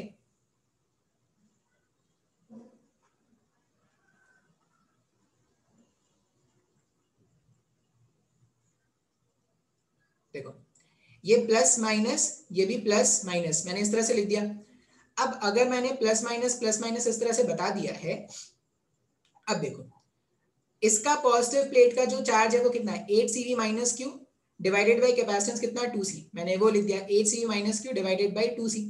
देखो ये प्लस माइनस, ये भी प्लस माइनस, मैंने इस तरह से लिख दिया। अब अगर मैंने प्लस माइनस इस तरह से बता दिया है, अब देखो इसका पॉजिटिव प्लेट का जो चार्ज है वो कितना है, 8 CV minus Q divided by capacitance कितना, 2c, मैंने वो लिख दिया 8 CV minus Q divided by 2c।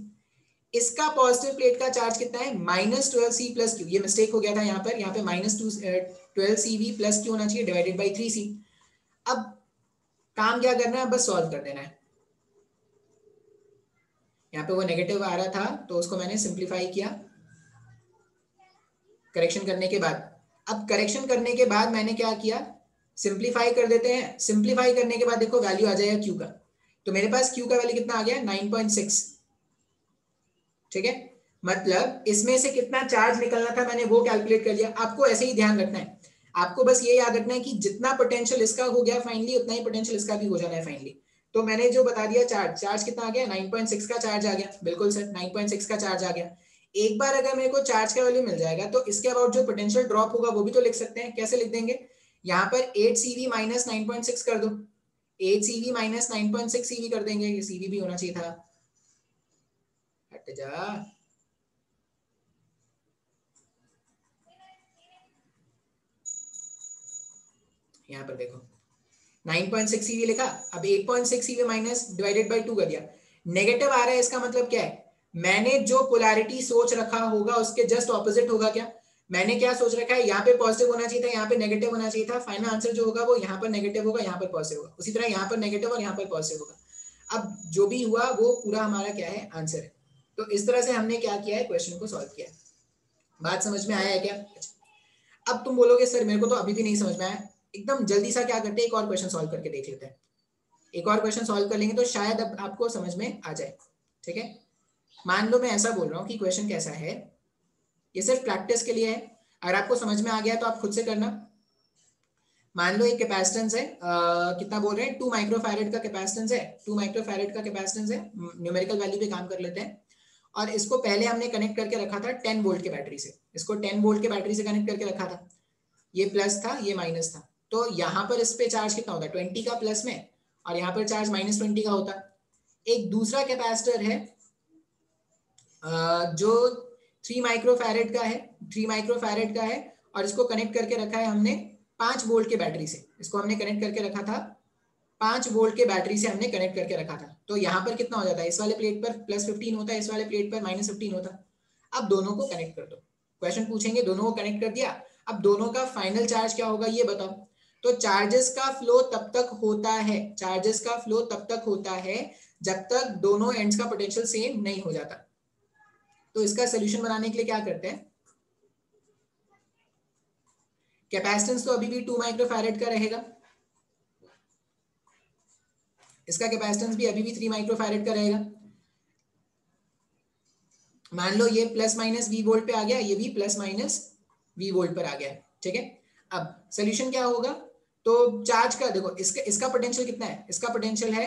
इसका पॉजिटिव प्लेट का चार्ज कितना है, -12 सी प्लस क्यू, ये मिस्टेक हो गया था यहाँ पे -12 सीवी प्लस क्यू होना चाहिए डिवाइडेड बाय 3c। अब काम क्या करना है, बस सॉल्व कर देना है। यहाँ पे वो नेगेटिव आ रहा था तो उसको मैंने सिंप्लीफाई किया करेक्शन करने के बाद। अब करेक्शन करने के बाद मैंने क्या किया, सिंप्लीफाई कर देते हैं। सिंप्लीफाई करने के बाद देखो वैल्यू आ जाएगा क्यू का, तो मेरे पास क्यू का वैल्यू कितना आ गया, 9.6। ठीक है, मतलब इसमें से कितना चार्ज निकलना था मैंने वो कैलकुलेट कर लिया। आपको ऐसे ही ध्यान रखना है, आपको बस ये याद रखना है कि जितना पोटेंशियल इसका हो गया फाइनली उतना ही पोटेंशियल इसका भी हो जाना है फाइनली। तो मैंने जो बता दिया चार्ज कितना आ गया, 9.6 का चार्ज आ गया, बिल्कुल सर 9.6 का चार्ज आ गया। एक बार अगर मेरे को चार्ज का वैल्यू मिल जाएगा तो इसके अबाउट जो पोटेंशियल ड्रॉप होगा वो भी तो लिख सकते हैं। कैसे लिख देंगे, यहाँ पर 8 सीवी माइनस 9.6 कर दो, 8 सीवी माइनस 9.6 सीवी कर देंगे, ये सीवी भी होना चाहिए था, हट जा। यहाँ पर देखो 9.6 सीवी लिखा, अब 8.6 सीवी माइनस डिवाइडेड बाय 2 कर दिया। नेगेटिव आ रहा है, इसका मतलब क्या है, मैंने जो पोलैरिटी सोच रखा होगा उसके जस्ट ऑपोजिट होगा। क्या मैंने क्या सोच रखा है, यहाँ पे पॉजिटिव होना चाहिए था, यहाँ पे नेगेटिव होना चाहिए था, फाइनल आंसर जो होगा वो यहाँ पर नेगेटिव होगा, यहाँ पर पॉजिटिव होगा, उसी तरह यहाँ पर नेगेटिव और यहाँ पर पॉजिटिव होगा। अब जो भी हुआ वो पूरा हमारा क्या है, आंसर है। तो इस तरह से हमने क्या किया है, क्वेश्चन को सॉल्व किया है। बात समझ में आया है क्या? अब तुम बोलोगे सर मेरे को तो अभी भी नहीं समझ में आया, एकदम जल्दी सा क्या करते हैं, एक और क्वेश्चन सॉल्व करके देख लेते हैं। एक और क्वेश्चन सॉल्व कर लेंगे तो शायद अब आपको समझ में आ जाए। ठीक है, मान लो मैं ऐसा बोल रहा हूँ कि क्वेश्चन कैसा है, ये सिर्फ प्रैक्टिस के लिए है, अगर आपको समझ में आ गया तो आप खुद से करना। मान लो एक कैपेसिटेंस है, कितना बोल रहे हैं, 2 माइक्रोफैरेड का कैपेसिटेंस है, 2 माइक्रोफैरेड का कैपेसिटेंस है, न्यूमेरिकल वैल्यू पे काम कर लेते हैं। और इसको पहले हमने कनेक्ट करके रखा था 10 वोल्ट के बैटरी से, इसको 10 वोल्ट के बैटरी से कनेक्ट करके रखा था, ये प्लस था ये माइनस था। तो यहाँ पर इस पे चार्ज कितना होता है, 20 का प्लस में, और यहाँ पर चार्ज -20 का होता। एक दूसरा कैपेसिटर है जो 3 माइक्रोफैरेड का है, 3 माइक्रोफैरेड का है, और इसको कनेक्ट करके रखा है हमने 5 वोल्ट के बैटरी से, इसको हमने कनेक्ट करके रखा था 5 वोल्ट के बैटरी से हमने कनेक्ट करके रखा था। तो यहाँ पर कितना हो जाता है, इस वाले प्लेट पर +15 होता है, इस वाले प्लेट पर -15 होता है। अब दोनों को कनेक्ट कर दो, क्वेश्चन पूछेंगे दोनों को कनेक्ट कर दिया, अब दोनों का फाइनल चार्ज क्या होगा ये बताओ। तो चार्जेस का फ्लो तब तक होता है, चार्जेस का फ्लो तब तक होता है जब तक दोनों एंड्स का पोटेंशियल सेम नहीं हो जाता। तो इसका सोल्यूशन बनाने के लिए क्या करते हैं, कैपेसिटेंस तो अभी भी 2 माइक्रोफैरेड का रहेगा, इसका कैपेसिटेंस भी अभी भी 3 माइक्रोफैरेड का रहेगा। मान लो ये ±V वोल्ट पे आ गया, ये भी ±V वोल्ट पर आ गया, ठीक है। अब सोल्यूशन क्या होगा, तो चार्ज का देखो, इसका पोटेंशियल कितना है, इसका पोटेंशियल है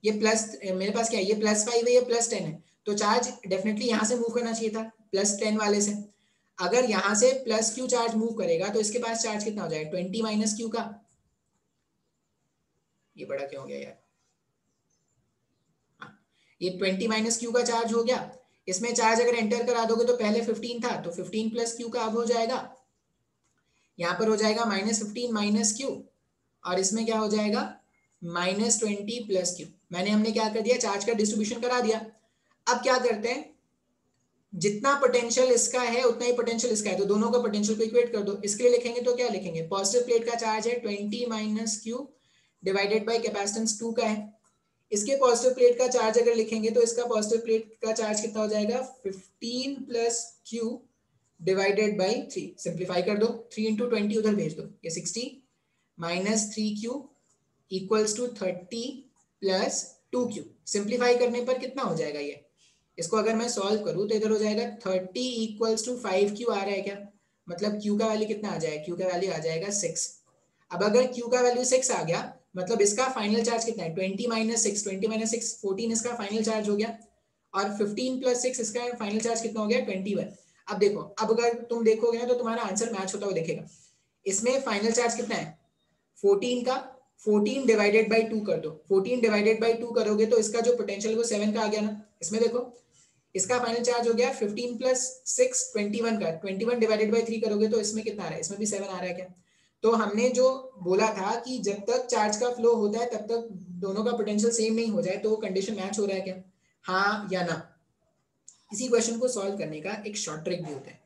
ये प्लस, मेरे पास क्या है, ये +5 है, ये +10 है, तो चार्ज डेफिनेटली यहाँ से मूव करना चाहिए था +10 वाले से। अगर यहाँ से +Q चार्ज मूव करेगा तो इसके पास चार्ज कितना हो जाएगा, 20 - Q का, ये बड़ा क्यों हो गया यार, ये 20 - Q का चार्ज हो गया। इसमें चार्ज अगर एंटर करा दोगे तो पहले 15 था, तो 15 + Q का अब हो जाएगा, यहाँ पर हो जाएगा -15 - Q, और इसमें क्या हो जाएगा -20 + Q। हमने क्या कर दिया, चार्ज का डिस्ट्रीब्यूशन करा दिया। अब क्या करते हैं, जितना पोटेंशियल इसका है उतना ही पोटेंशियल इसका है, तो दोनों का पोटेंशियल को इक्वेट कर दो। इसके लिए लिखेंगे तो क्या लिखेंगे, पॉजिटिव प्लेट का चार्ज है 20 - Q डिवाइडेड बाय कैपेसिटेंस 2 का है। इसके पॉजिटिव प्लेट का चार्ज अगर लिखेंगे तो इसका पॉजिटिव प्लेट का चार्ज कितना हो जाएगा, 15 + Q डिवाइडेड बाय 3। सिंप्लीफाई कर दो, 3 × 20 उधर भेज दो, ये 60 - 3Q = 30 + 2Q। सिंप्लीफाई करने पर कितना हो जाएगा, ये इसको अगर मैं सॉल्व करूं तो इधर हो जाएगा 30 = 5Q आ रहा है क्या, मतलब Q का वैल्यू कितना आ जाएगा, Q का वैल्यू आ जाएगा 6। अब अगर Q का वैल्यू 6 आ गया मतलब इसका फाइनल चार्ज कितना है, 20 - 6, 20 - 6 14 इसका फाइनल चार्ज हो गया, और 15 + 6 इसका फाइनल चार्ज कितना हो गया, 21। अब देखो, अब अगर तुम देखोगे ना तो तुम्हारा आंसर मैच होता हुआ दिखेगा। इसमें फाइनल चार्ज कितना है 14 का, 14 डिवाइडेड बाई 2 कर दो, 14 डिवाइडेड बाई 2 करोगे तो इसका जो पोटेंशियल वो 7 का आ गया ना। इसमें देखो इसका फाइनल चार्ज हो गया 15 + 6 21 का, 21 डिवाइडेड बाई 3 करोगे तो इसमें कितना आ रहा है, इसमें भी 7 आ रहा है क्या। तो हमने जो बोला था कि जब तक चार्ज का फ्लो होता है तब तक दोनों का पोटेंशियल सेम नहीं हो जाए तो वो कंडीशन मैच हो रहा है क्या, हाँ या ना। इसी क्वेश्चन को सॉल्व करने का एक शॉर्ट ट्रिक भी होता है,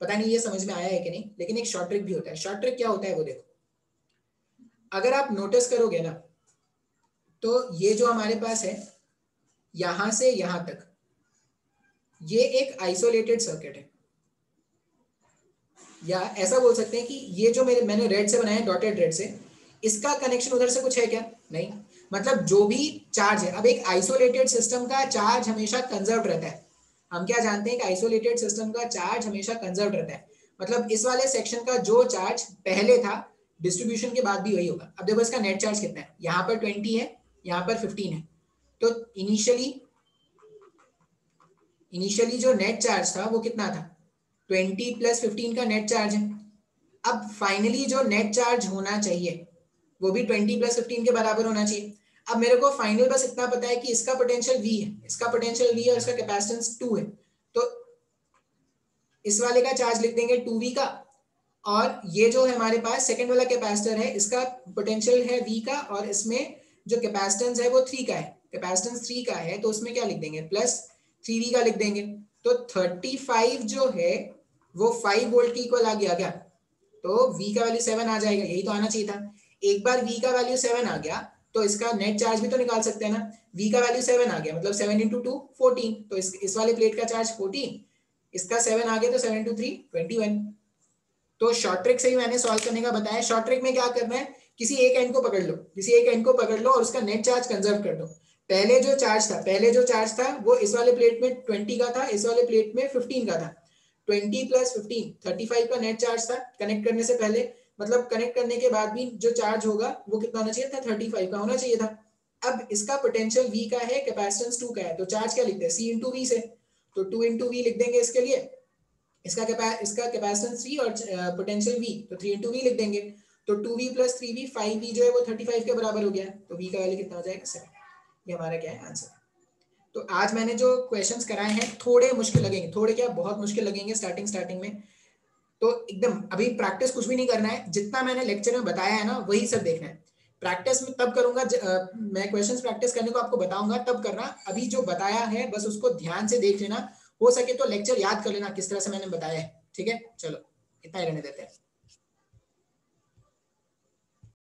पता नहीं ये समझ में आया है कि नहीं, लेकिन एक शॉर्ट ट्रिक भी होता है। शॉर्ट ट्रिक क्या होता है वो देखो, अगर आप नोटिस करोगे ना तो ये जो हमारे पास है यहां से यहां तक ये एक आइसोलेटेड सर्किट है, या ऐसा बोल सकते हैं कि ये जो मैंने रेड से बनाया डॉटेड रेड से, इसका कनेक्शन उधर से कुछ है क्या, नहीं। मतलब जो भी चार्ज है, अब एक आइसोलेटेड सिस्टम का चार्ज हमेशा कंजर्व रहता है। हम क्या जानते हैं कि आइसोलेटेड सिस्टम का चार्ज हमेशा कंजर्व रहता है, मतलब इस वाले सेक्शन का जो चार्ज पहले था डिस्ट्रीब्यूशन के बाद भी वही होगा। अब देखो इसका नेट चार्ज कितना है, यहाँ पर 20 है, यहाँ पर 15 है, तो इनिशियली जो नेट चार्ज था वो कितना था, 20 + 15 का नेट चार्ज है। अब फाइनली जो नेट चार्ज होना चाहिए वो भी 20 + 15 के बराबर होना चाहिए। अब मेरे को फाइनल बस इतना पता है कि इसका पोटेंशियल V है, इसका पोटेंशियल V है और इसका कैपेसिटेंस 2 है, तो इस वाले का चार्ज लिख देंगे 2V का, और ये जो है हमारे पास सेकंड वाला कैपेसिटर है इसका पोटेंशियल है V का, और इसमें जो कैपेसिटेंस है वो 3 का है, कैपेसिटेंस 3 का है तो उसमें क्या लिख देंगे +3V का लिख देंगे। तो 35 जो है वो 5 वोल्ट के इक्वल आ गया क्या, तो V का वैल्यू 7 आ जाएगा, यही तो आना चाहिए था। एक बार V का वैल्यू 7 आ गया तो इसका नेट चार्ज भी तो निकाल सकते हैं ना। V का वैल्यू 7 आ गया मतलब 7 × 2 14, तो इस वाले प्लेट का चार्ज 14, इसका 7 आ गया तो 7 × 3 21। तो शॉर्ट ट्रिक से ही मैंने सॉल्व करने का बताया। शॉर्ट ट्रिक में क्या करना है, किसी एक एंड को पकड़ लो, किसी एक एंड को पकड़ लो और उसका नेट चार्ज कंजर्व कर दो। पहले जो चार्ज था वो इस वाले प्लेट में 20 का था, इस वाले प्लेट में 15 का था। 20 + 15 35 का नेट चार्ज था कनेक्ट करने से पहले, मतलब कनेक्ट करने के बाद भी जो चार्ज होगा वो कितना होना चाहिए था, 35 का होना चाहिए था। अब इसका पोटेंशियल V का है, कैपेसिटेंस 2 का है, तो चार्ज क्या लिखते हैं C × V से, तो 2 × V लिख देंगे इसके लिए। इसका कैपेसिटेंस 3 और पोटेंशियल V, तो 3 × V लिख देंगे, तो 2V + 3V 5V जो है वो 35 के बराबर हो गया, तो V का वैल्यू कितना हो जाएगा 7। ये हमारा क्या है आंसर। तो आज मैंने जो क्वेश्चंस कराए हैं थोड़े मुश्किल लगेंगे, थोड़े क्या बहुत मुश्किल लगेंगे स्टार्टिंग में, तो एकदम अभी प्रैक्टिस कुछ भी नहीं करना है, जितना मैंने लेक्चर में बताया है ना वही सब देखना है। प्रैक्टिस में तब करूंगा मैं क्वेश्चंस प्रैक्टिस करने को आपको बताऊंगा तब करना, अभी जो बताया है बस उसको ध्यान से देख लेना, हो सके तो लेक्चर याद कर लेना किस तरह से मैंने बताया है। ठीक है, चलो इतना ही रहने देते हैं।